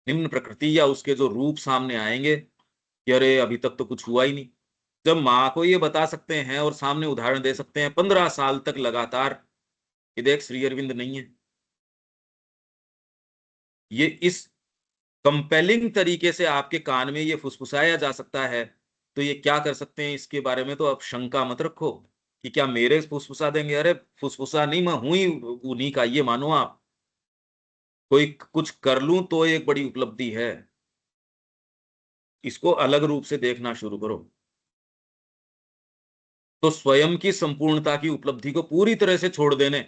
निम्न प्रकृति या उसके जो रूप सामने आएंगे कि अरे अभी तक तो कुछ हुआ ही नहीं। जब माँ को ये बता सकते हैं और सामने उदाहरण दे सकते हैं 15 साल तक लगातार, कि देख श्री अरविंद नहीं है, ये इस कंपेलिंग तरीके से आपके कान में ये फुसफुसाया जा सकता है, तो ये क्या कर सकते हैं इसके बारे में तो अब शंका मत रखो कि क्या मेरे फुसफुसा देंगे। अरे फुसफुसा नहीं, मैं हूं ही उन्हीं का, ये मानो आप। कोई कुछ कर लूं तो एक बड़ी उपलब्धि है। इसको अलग रूप से देखना शुरू करो। तो स्वयं की संपूर्णता की उपलब्धि को पूरी तरह से छोड़ देने,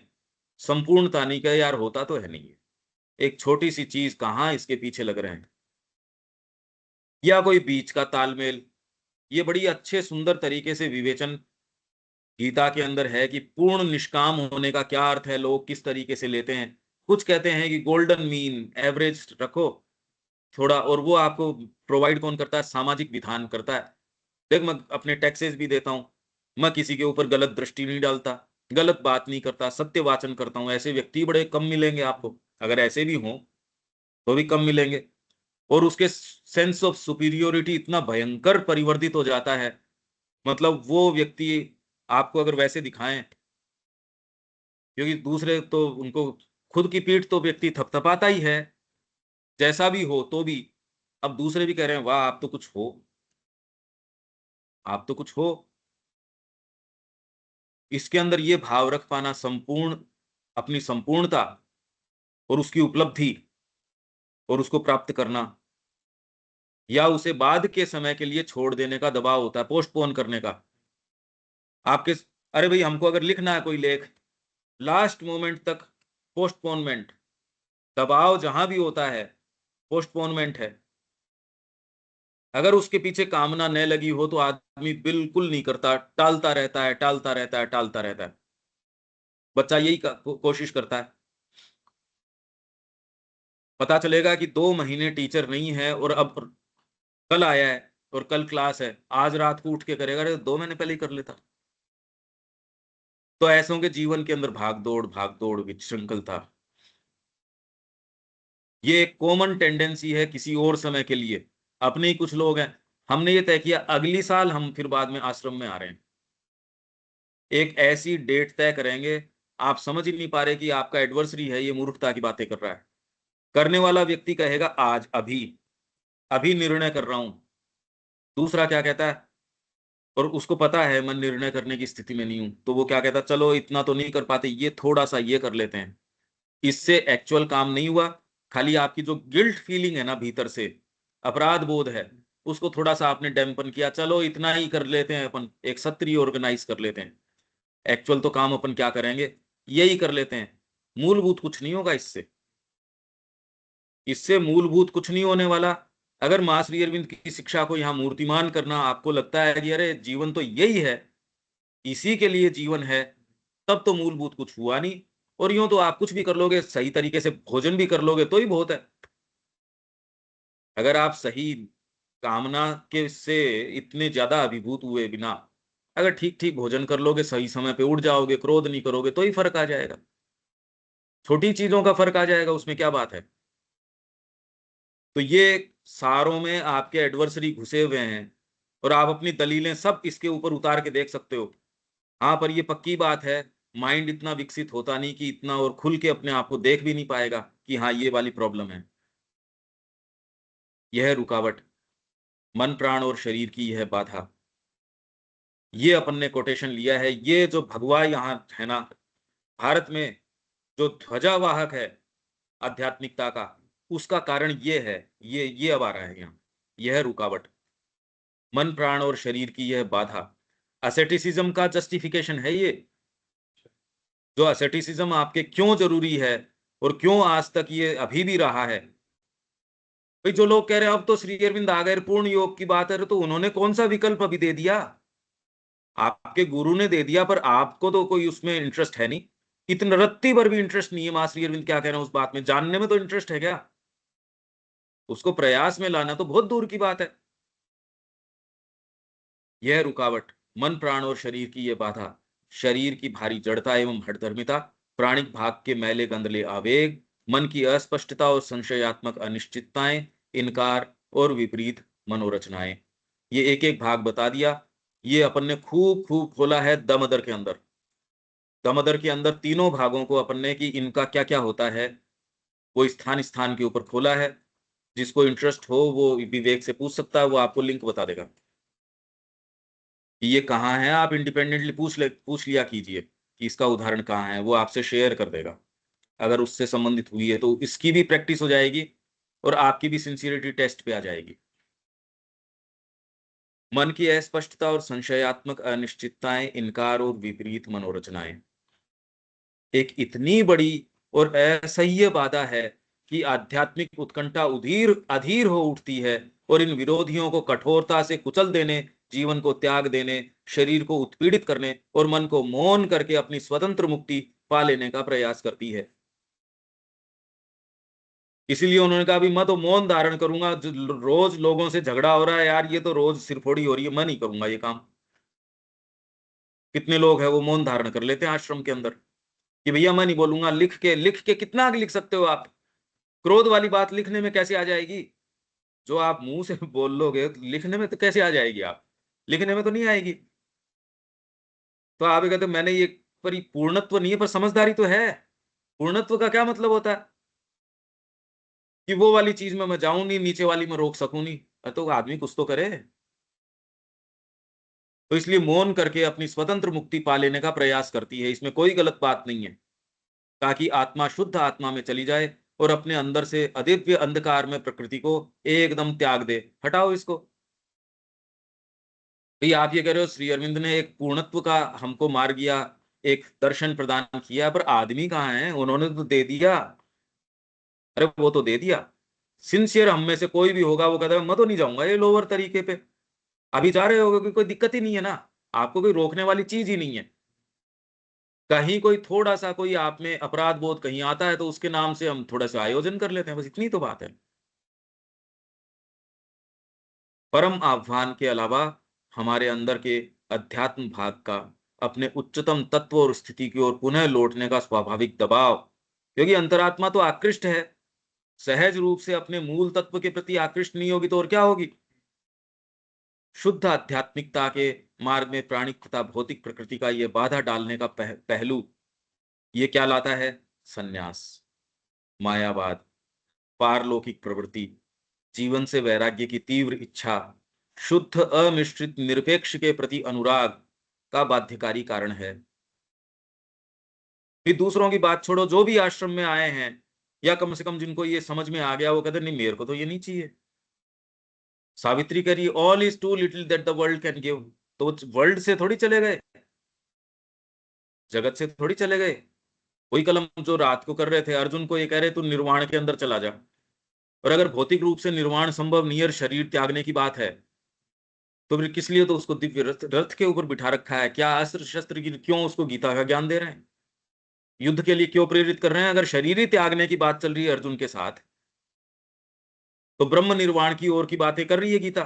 संपूर्णता नहीं कहे यार, होता तो है नहीं है, एक छोटी सी चीज कहाँ इसके पीछे लग रहे हैं, या कोई बीच का तालमेल। ये बड़ी अच्छे सुंदर तरीके से विवेचन गीता के अंदर है कि पूर्ण निष्काम होने का क्या अर्थ है, लोग किस तरीके से लेते हैं। कुछ कहते हैं कि गोल्डन मीन एवरेज रखो थोड़ा, और वो आपको प्रोवाइड कौन करता है, सामाजिक विधान करता है। देख मैं अपने टैक्सेस भी देता हूं, मैं किसी के ऊपर गलत दृष्टि नहीं डालता, गलत बात नहीं करता, सत्य वाचन करता हूं। ऐसे व्यक्ति बड़े कम मिलेंगे आपको, अगर ऐसे भी हों तो भी कम मिलेंगे। और उसके सेंस ऑफ सुपीरियोरिटी इतना भयंकर परिवर्तित हो जाता है। मतलब वो व्यक्ति आपको अगर वैसे दिखाएं, क्योंकि दूसरे तो उनको खुद की पीठ तो व्यक्ति थपथपाता ही है, जैसा भी हो तो भी। अब दूसरे भी कह रहे हैं वाह आप तो कुछ हो, आप तो कुछ हो। इसके अंदर ये भाव रख पाना, संपूर्ण अपनी संपूर्णता, और उसकी उपलब्धि और उसको प्राप्त करना, या उसे बाद के समय के लिए छोड़ देने का दबाव होता है, पोस्टपोन करने का। आपके अरे भाई, हमको अगर लिखना है कोई लेख, लास्ट मोमेंट तक पोस्टपोनमेंट, दबाव जहां भी होता है पोस्टपोनमेंट है। अगर उसके पीछे कामना न लगी हो तो आदमी बिल्कुल नहीं करता, टालता रहता है, टालता रहता है, टालता रहता है। बच्चा यही कोशिश करता है। पता चलेगा कि 2 महीने टीचर नहीं है और अब कल आया है और कल क्लास है, आज रात को उठ के करेगा, अरे 2 महीने पहले ही कर लेता। तो ऐसों के जीवन के अंदर भाग दौड़ विशृंखलता, ये एक कॉमन टेंडेंसी है किसी और समय के लिए। अपने ही कुछ लोग हैं, हमने ये तय किया अगली साल हम फिर बाद में आश्रम में आ रहे हैं, एक ऐसी डेट तय करेंगे, आप समझ ही नहीं पा रहे कि आपका एडवर्सरी है, ये मूर्खता की बातें कर रहा है। करने वाला व्यक्ति कहेगा आज, अभी अभी निर्णय कर रहा हूं। दूसरा क्या कहता है, और उसको पता है मैं निर्णय करने की स्थिति में नहीं हूं, तो वो क्या कहता है, चलो इतना तो नहीं कर पाते, ये थोड़ा सा ये कर लेते हैं। इससे एक्चुअल काम नहीं हुआ, खाली आपकी जो गिल्ट फीलिंग है ना भीतर से, अपराध बोध है, उसको थोड़ा सा आपने डैम्पन किया, चलो इतना ही कर लेते हैं, अपन एक सत्र ऑर्गेनाइज कर लेते हैं। एक्चुअल तो काम अपन क्या करेंगे, यही कर लेते हैं। मूलभूत कुछ नहीं होगा इससे, इससे मूलभूत कुछ नहीं होने वाला। अगर मां श्री अरविंद की शिक्षा को यहाँ मूर्तिमान करना आपको लगता है कि अरे जीवन तो यही है, इसी के लिए जीवन है, तब तो मूलभूत कुछ हुआ नहीं। और यूं तो आप कुछ भी कर लोगे, सही तरीके से भोजन भी कर लोगे तो ही बहुत है। अगर आप सही कामना के से इतने ज्यादा अभिभूत हुए बिना अगर ठीक ठीक भोजन कर लोगे, सही समय पे उठ जाओगे, क्रोध नहीं करोगे, तो ही फर्क आ जाएगा। छोटी चीजों का फर्क आ जाएगा, उसमें क्या बात है। तो ये सारों में आपके एडवर्सरी घुसे हुए हैं और आप अपनी दलीलें सब इसके ऊपर उतार के देख सकते हो। हाँ, पर ये पक्की बात है, माइंड इतना विकसित होता नहीं कि इतना और खुल के अपने आप को देख भी नहीं पाएगा कि हाँ ये वाली प्रॉब्लम है। यह रुकावट, मन प्राण और शरीर की यह बाधा, ये अपन ने कोटेशन लिया है। ये जो भगवा यहाँ है ना भारत में, जो ध्वजावाहक है आध्यात्मिकता का, उसका कारण ये है, ये अब आ रहा है यहाँ, यह रुकावट, मन प्राण और शरीर की यह बाधा। असेटिसिज्म का जस्टिफिकेशन है ये, जो असेटिसिज्म आपके क्यों जरूरी है और क्यों आज तक ये अभी भी रहा है। भाई जो लोग कह रहे हैं अब तो श्री अरविंद आ गए, पूर्ण योग की बात है, तो उन्होंने कौन सा विकल्प अभी दे दिया, आपके गुरु ने दे दिया, पर आपको तो कोई उसमें इंटरेस्ट है नहीं, इतना रत्ती भर भी इंटरेस्ट नहीं है। मां श्री अरविंद क्या कह रहे हैं उस बात में जानने में तो इंटरेस्ट है क्या, उसको प्रयास में लाना तो बहुत दूर की बात है। यह रुकावट, मन प्राण और शरीर की यह बाधा, शरीर की भारी जड़ता एवं हठधर्मिता, प्राणिक भाग के मैले गंदले आवेग, मन की अस्पष्टता और संशयात्मक अनिश्चितताएं, इनकार और विपरीत मनोरचनाएं। ये एक एक भाग बता दिया। ये अपन ने खूब खूब खोला है दमदर के अंदर। दमदर के अंदर तीनों भागों को अपन ने कि इनका क्या क्या होता है, वो स्थान स्थान के ऊपर खोला है। जिसको इंटरेस्ट हो वो विवेक से पूछ सकता है, वो आपको लिंक बता देगा कि ये कहाँ है। आप इंडिपेंडेंटली पूछ लिया कीजिए कि इसका उदाहरण कहाँ है, वो आपसे शेयर कर देगा। अगर उससे संबंधित हुई है तो इसकी भी प्रैक्टिस हो जाएगी और आपकी भी सिंसियरिटी टेस्ट पे आ जाएगी। मन की अस्पष्टता और संशयात्मक अनिश्चितताएं, इनकार और विपरीत मनोरचनाएं एक इतनी बड़ी और असह्य बाधा है कि आध्यात्मिक उत्कंठा उधीर अधीर हो उठती है और इन विरोधियों को कठोरता से कुचल देने, जीवन को त्याग देने, शरीर को उत्पीड़ित करने और मन को मौन करके अपनी स्वतंत्र मुक्ति पा लेने का प्रयास करती है। इसीलिए उन्होंने कहा भी मैं तो मौन धारण करूंगा, रोज लोगों से झगड़ा हो रहा है यार, ये तो रोज सिरफोड़ी हो रही है, मैं नहीं करूंगा ये काम। कितने लोग हैं वो मौन धारण कर लेते हैं आश्रम के अंदर कि भैया मैं नहीं बोलूंगा, लिख के कितना आगे लिख सकते हो आप, क्रोध वाली बात लिखने में कैसे आ जाएगी, जो आप मुंह से बोल लोगे तो लिखने में तो कैसे आ जाएगी, आप लिखने में तो नहीं आएगी। तो आप ये कहते हो, मैंने ये, पर ये पूर्णत्व नहीं है, पर समझदारी तो है। पूर्णत्व का क्या मतलब होता है कि वो वाली चीज में मैं जाऊं नहीं, नीचे वाली में रोक सकूं नहीं, तो आदमी कुछ तो करे। तो इसलिए मौन करके अपनी स्वतंत्र मुक्ति पा लेने का प्रयास करती है, इसमें कोई गलत बात नहीं है। ताकि आत्मा शुद्ध आत्मा में चली जाए और अपने अंदर से अदिव्य अंधकार में प्रकृति को एकदम त्याग दे। हटाओ इसको। भाई आप ये कह रहे हो श्री अरविंद ने एक पूर्णत्व का हमको मार्ग या एक दर्शन प्रदान किया, पर आदमी कहाँ है? उन्होंने तो दे दिया। अरे वो तो दे दिया। सिंसियर हम में से कोई भी होगा वो कहता है मैं तो नहीं जाऊंगा ये लोअर तरीके पे। अभी जा रहे होगे, कोई दिक्कत ही नहीं है ना, आपको कोई रोकने वाली चीज ही नहीं है। कहीं कोई थोड़ा सा कोई आप में अपराध बोध कहीं आता है तो उसके नाम से हम थोड़ा सा आयोजन कर लेते हैं, बस इतनी तो बात है। परम आह्वान के अलावा हमारे अंदर के अध्यात्म भाग का अपने उच्चतम तत्व और स्थिति की ओर पुनः लौटने का स्वाभाविक दबाव, क्योंकि अंतरात्मा तो आकृष्ट है, सहज रूप से अपने मूल तत्व के प्रति आकृष्ट नहीं होगी तो और क्या होगी? शुद्ध आध्यात्मिकता के मार्ग में प्राणिक तथा भौतिक प्रकृति का यह बाधा डालने का पहलू ये क्या लाता है? संन्यास, मायावाद, पारलौकिक प्रवृत्ति, जीवन से वैराग्य की तीव्र इच्छा, शुद्ध अमिश्रित निरपेक्ष के प्रति अनुराग का बाध्यकारी कारण है। फिर दूसरों की बात छोड़ो, जो भी आश्रम में आए हैं या कम से कम जिनको ये समझ में आ गया वो कहते नहीं मेरे को तो ये नहीं चाहिए। सावित्री कह रही all is too little that the world can give, तो वर्ल्ड से थोड़ी चले गए, जगत से थोड़ी चले गए। वही कलम जो रात को कर रहे थे, अर्जुन को ये कह रहे तू निर्वाण के अंदर चला जा। और अगर भौतिक रूप से निर्वाण संभव नहीं है, शरीर त्यागने की बात है, तो फिर किस लिए तो उसको दिव्य रथ के ऊपर बिठा रखा है? क्या अस्त्र शस्त्र की क्यों उसको गीता का ज्ञान दे रहे हैं? युद्ध के लिए क्यों प्रेरित कर रहे हैं? अगर शरीर ही त्यागने की बात चल रही है अर्जुन के साथ, तो ब्रह्म निर्वाण की ओर की बातें कर रही है गीता।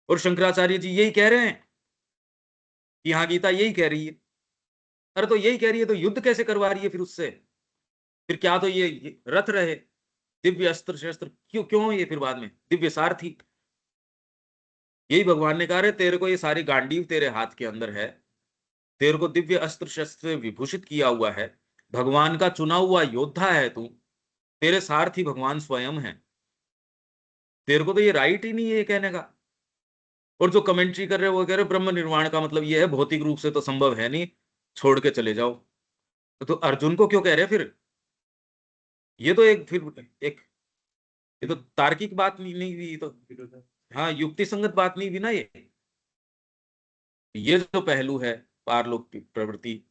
और शंकराचार्य जी यही कह रहे हैं कि हाँ गीता यही कह रही है। अरे तो यही कह रही है तो युद्ध कैसे करवा रही है फिर उससे? फिर क्या तो ये रथ रहे, दिव्य अस्त्र शस्त्र क्यों क्यों ये फिर बाद में दिव्य सारथी? यही भगवान ने कहा रे तेरे को ये सारी गांडीव तेरे हाथ के अंदर है, तेरे को दिव्य अस्त्र शस्त्र से विभूषित किया हुआ है, भगवान का चुना हुआ योद्धा है तू, तेरे सारथी भगवान स्वयं है, तेरे को तो ये राइट ही नहीं है ये कहने का। और जो कमेंट्री कर रहे हैं वो कह रहे ब्रह्म निर्वाण का मतलब ये है भौतिक रूप से तो संभव है नहीं, छोड़ के चले जाओ। तो अर्जुन को क्यों कह रहे हैं फिर? ये तो एक ये तो तार्किक बात नहीं हुई, ये तो हाँ युक्ति संगत बात नहीं हुई ना। ये जो पहलू है पारलौकिक प्रवृत्ति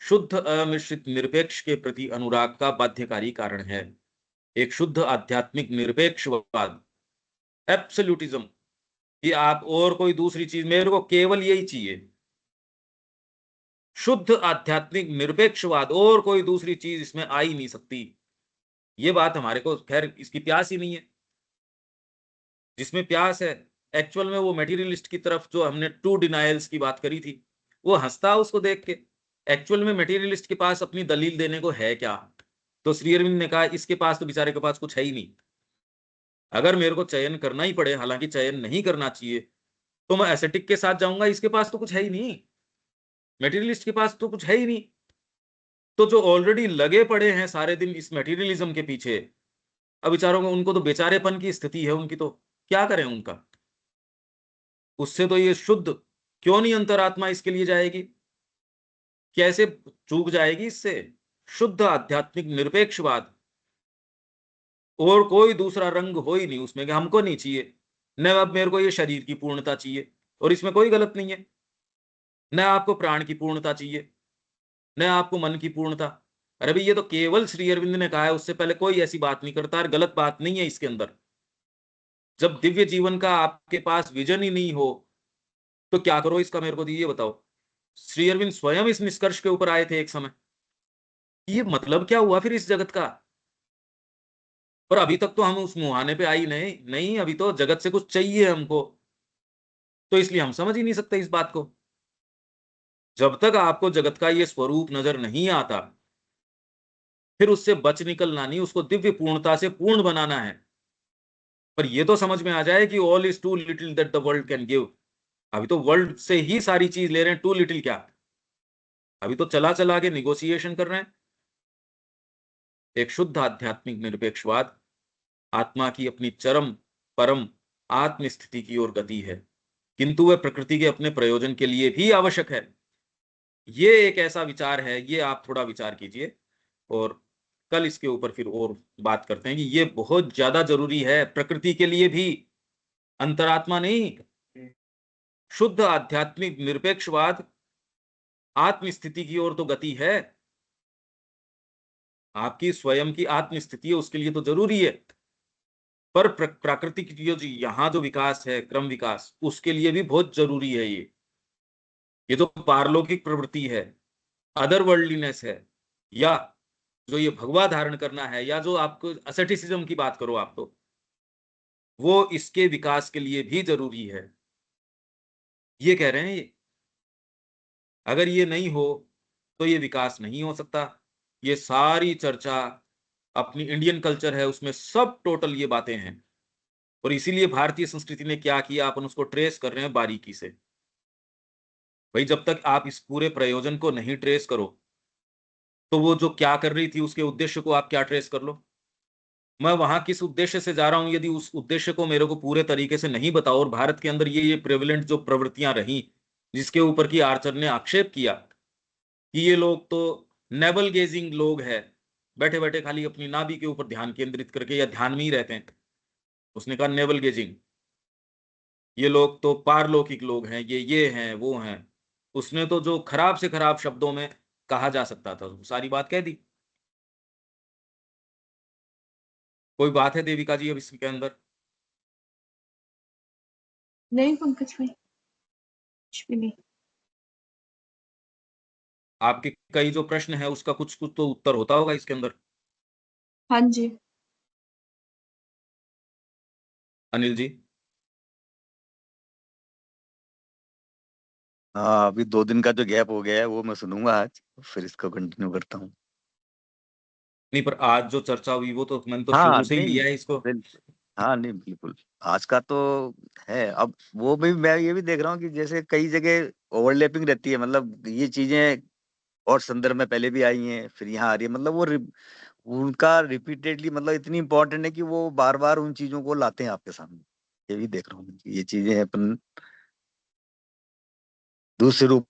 शुद्ध अमिश्रित निरपेक्ष के प्रति अनुराग का बाध्यकारी कारण है। एक शुद्ध आध्यात्मिक निरपेक्षवाद, एब्सोल्यूटिज्म, कि आप और कोई दूसरी चीज, मेरे को केवल यही चाहिए। शुद्ध आध्यात्मिक निरपेक्षवाद, और कोई दूसरी चीज इसमें आ ही नहीं सकती। ये बात हमारे को खैर इसकी प्यास ही नहीं है। जिसमें प्यास है एक्चुअल में वो मेटीरियलिस्ट की तरफ, जो हमने टू डिनायल्स की बात करी थी, वो हंसता उसको देख के। एक्चुअल में मेटीरियलिस्ट के पास अपनी दलील देने को है क्या? तो श्री अरविंद ने कहा इसके पास तो बेचारे के पास कुछ है ही नहीं। अगर मेरे को चयन करना ही पड़े, हालांकि चयन नहीं करना चाहिए, तो मैं एसेटिक के साथ जाऊंगा, इसके पास तो कुछ है ही नहीं, मेटीरियलिस्ट के पास तो कुछ है ही नहीं। तो जो ऑलरेडी लगे पड़े हैं सारे दिन इस मेटीरियलिज्म के पीछे, अब बेचारों को, उनको तो बेचारेपन की स्थिति है उनकी, तो क्या करें उनका? उससे तो ये शुद्ध क्यों नहीं अंतरात्मा इसके लिए जाएगी? कैसे चूक जाएगी इससे? शुद्ध आध्यात्मिक निरपेक्षवाद, और कोई दूसरा रंग हो ही नहीं उसमें कि हमको नहीं चाहिए, न अब मेरे को ये शरीर की पूर्णता चाहिए, और इसमें कोई गलत नहीं है, न आपको प्राण की पूर्णता चाहिए, न आपको मन की पूर्णता। अरे भाई ये तो केवल श्री अरविंद ने कहा है, उससे पहले कोई ऐसी बात नहीं करता, और गलत बात नहीं है इसके अंदर। जब दिव्य जीवन का आपके पास विजन ही नहीं हो तो क्या करो इसका, मेरे को ये बताओ। श्री अरविंद स्वयं इस निष्कर्ष के ऊपर आए थे एक समय। ये मतलब क्या हुआ फिर इस जगत का? और अभी तक तो हम उस मुहाने पे आई नहीं नहीं, अभी तो जगत से कुछ चाहिए हमको, तो इसलिए हम समझ ही नहीं सकते इस बात को। जब तक आपको जगत का ये स्वरूप नजर नहीं आता, फिर उससे बच निकलना नहीं, उसको दिव्य पूर्णता से पूर्ण बनाना है। पर ये तो समझ में आ जाए कि all is too little that the world can give. अभी तो वर्ल्ड से ही सारी चीज ले रहे हैं, टू लिटिल क्या? अभी तो चला चला के निगोशिएशन कर रहे हैं। एक शुद्ध आध्यात्मिक निरपेक्षवाद आत्मा की अपनी चरम परम आत्म स्थिति की ओर गति है, किंतु वह प्रकृति के अपने प्रयोजन के लिए भी आवश्यक है। ये एक ऐसा विचार है, ये आप थोड़ा विचार कीजिए। और कल इसके ऊपर फिर और बात करते हैं कि ये बहुत ज्यादा जरूरी है प्रकृति के लिए भी। अंतरात्मा नहीं, शुद्ध आध्यात्मिक निरपेक्षवाद आत्मस्थिति की ओर तो गति है। आपकी स्वयं की आत्मस्थिति है, उसके लिए तो जरूरी है। पर प्राकृतिक जो यहाँ जो विकास है, क्रम विकास, उसके लिए भी बहुत जरूरी है ये तो पारलौकिक प्रवृत्ति है, अदर वर्ल्डलीनेस है, या जो ये भगवा धारण करना है, या जो आपको असेटिसिज्म की बात करो आप, तो वो इसके विकास के लिए भी जरूरी है, ये कह रहे हैं ये। अगर ये नहीं हो तो ये विकास नहीं हो सकता। ये सारी चर्चा अपनी इंडियन कल्चर है, उसमें सब टोटल ये बातें हैं। और इसीलिए भारतीय संस्कृति ने क्या किया, अपन उसको ट्रेस कर रहे हैं बारीकी से। भाई जब तक आप इस पूरे प्रयोजन को नहीं ट्रेस करो, तो वो जो क्या कर रही थी उसके उद्देश्य को आप क्या ट्रेस कर लो। मैं वहां किस उद्देश्य से जा रहा हूं, यदि उस उद्देश्य को मेरे को पूरे तरीके से नहीं बताओ, और भारत के अंदर ये प्रेवलेंट जो प्रवृत्तियां रही, जिसके ऊपर की आर्चर ने आक्षेप किया कि ये लोग तो नेवल गेजिंग लोग हैं, बैठे बैठे खाली अपनी नाभि के ऊपर ध्यान केंद्रित करके या ध्यान में ही रहते हैं। उसने कहा नेवल गेजिंग, ये लोग तो पारलौकिक लोग हैं, ये हैं वो हैं। उसने तो जो खराब से खराब शब्दों में कहा जा सकता था वो सारी बात कह दी। कोई बात है देविका जी अब इसके अंदर? नहीं पंकज भाई, कुछ भी नहीं। आपके कई जो प्रश्न है उसका कुछ कुछ तो उत्तर होता होगा इसके अंदर। हाँ जी। अनिल जी? हाँ, अभी 2 दिन का जो गैप हो गया है वो मैं सुनूंगा आज, फिर इसको कंटिन्यू करता हूँ। नहीं, पर आज जो चर्चा हुई वो तो मैंने तो हाँ शुरू से ही नहीं, लिया है इसको। बिल्कुल। हाँ नहीं, बिल्कुल। आज का तो है। अब वो भी मैं ये भी देख रहा हूँ कि जैसे कई जगह ओवरलैपिंग रहती है, मतलब ये चीजें और संदर्भ में पहले भी आई हैं, फिर यहाँ आ रही है, मतलब वो उनका रिपीटेडली मतलब इतनी इंपॉर्टेंट है कि वो बार बार उन चीजों को लाते हैं आपके सामने। ये भी देख रहा हूँ कि ये चीजें अपन दूसरे रूप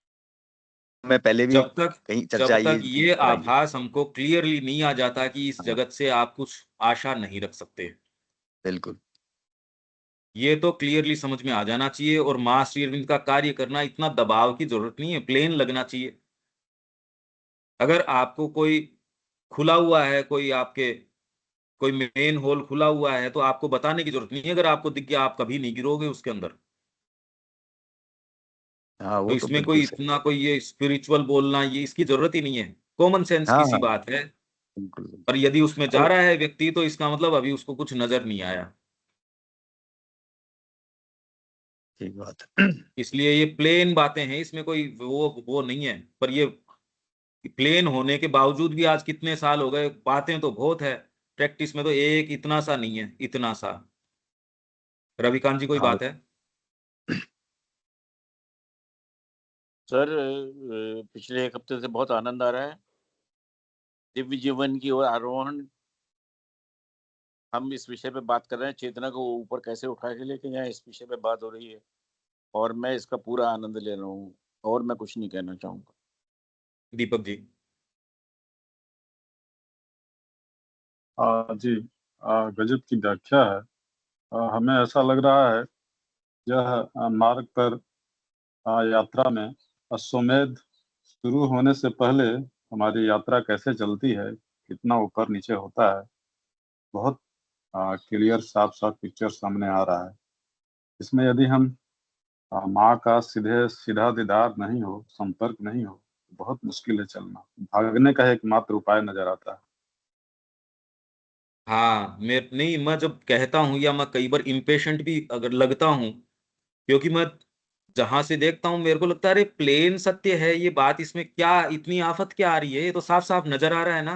में पहले भी जब तक कहीं चर्चा जब आई है, तक इनकी ये कराई है। आभास हमको क्लियरली नहीं आ जाता कि इस हाँ, जगत से आप कुछ आशा नहीं रख सकते, बिल्कुल। ये तो क्लियरली समझ में आ जाना चाहिए। और मां श्री अरविंद का कार्य करना, इतना दबाव की जरूरत नहीं है, प्लेन लगना चाहिए। अगर आपको कोई खुला हुआ है, कोई आपके कोई मेन होल खुला हुआ है, तो आपको बताने की जरूरत नहीं है। अगर आपको दिख गया, आप कभी नहीं गिरोगे उसके अंदर। हाँ, तो वो तो इसमें कोई बिल्कुल सही। इतना कोई ये स्पिरिचुअल बोलना, ये इसकी जरूरत ही नहीं है। कॉमन सेंस हाँ की सी हाँ, बात है। बिल्कुल पर बिल्कुल। यदि उसमें जा और रहा है व्यक्ति, तो इसका मतलब अभी उसको कुछ नजर नहीं आया। ठीक बात है। इसलिए ये प्लेन बातें हैं, इसमें कोई वो नहीं है। पर ये प्लेन होने के बावजूद भी आज कितने साल हो गए, बातें तो बहुत है, प्रैक्टिस में तो एक इतना सा नहीं है, इतना सा। रविकांत जी कोई हाँ, बात है? सर, पिछले 1 हफ्ते से बहुत आनंद आ रहा है। दिव्य जीवन की ओर आरोहण, हम इस विषय पे बात कर रहे हैं, चेतना को ऊपर कैसे उठा के लेके जाएं, इस विषय पे बात हो रही है और मैं इसका पूरा आनंद ले रहा हूँ और मैं कुछ नहीं कहना चाहूंगा। दीपक जी? जी, गजब की व्याख्या है। हमें ऐसा लग रहा है यह मार्ग पर यात्रा में अश्वमेध शुरू होने से पहले हमारी यात्रा कैसे चलती है, कितना ऊपर नीचे होता है, बहुत क्लियर साफ साफ पिक्चर सामने आ रहा है। इसमें यदि हम माँ का सीधा दीदार नहीं हो, संपर्क नहीं हो, तो बहुत मुश्किल है चलना। भागने का एकमात्र उपाय नजर आता है। हाँ, मैं नहीं, मैं जब कहता हूँ या मैं कई बार इम्पेशेंट भी अगर लगता हूँ, क्योंकि मैं जहां से देखता हूँ मेरे को लगता है अरे प्लेन सत्य है ये बात, इसमें क्या इतनी आफत क्या आ रही है, ये तो साफ साफ नजर आ रहा है ना।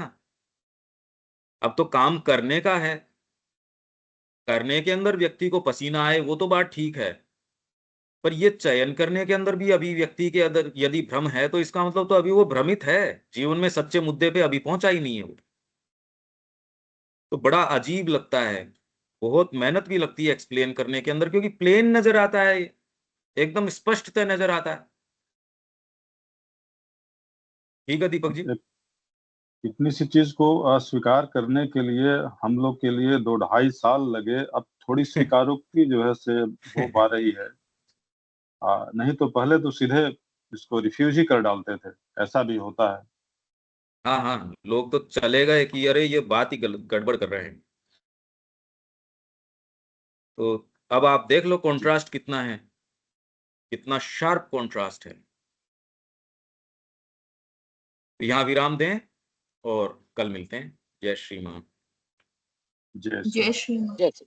अब तो काम करने का है, करने के अंदर व्यक्ति को पसीना आए वो तो बात ठीक है, पर ये चयन करने के अंदर भी अभी व्यक्ति के अंदर यदि भ्रम है, तो इसका मतलब तो अभी वो भ्रमित है, जीवन में सच्चे मुद्दे पे अभी पहुंचा ही नहीं है वो। तो बड़ा अजीब लगता है, बहुत मेहनत भी लगती है एक्सप्लेन करने के अंदर, क्योंकि प्लेन नजर आता है, एकदम स्पष्टतः नजर आता है। ठीक है दीपक जी? इतनी सी चीज को अस्वीकार करने के लिए हम लोग के लिए 2-2.5 साल लगे। अब थोड़ी स्वीकारोक्ति जो है से हो पा रही है। नहीं तो पहले तो सीधे इसको रिफ्यूज ही कर डालते थे, ऐसा भी होता है। हाँ हाँ, लोग तो चले गए कि अरे ये बात ही गड़बड़ कर रहे हैं। तो अब आप देख लो कंट्रास्ट कितना है, कितना शार्प कंट्रास्ट है। तो यहाँ विराम दें और कल मिलते हैं। जय श्री राम। जय श्री जय राम। श्री राम। जय श्री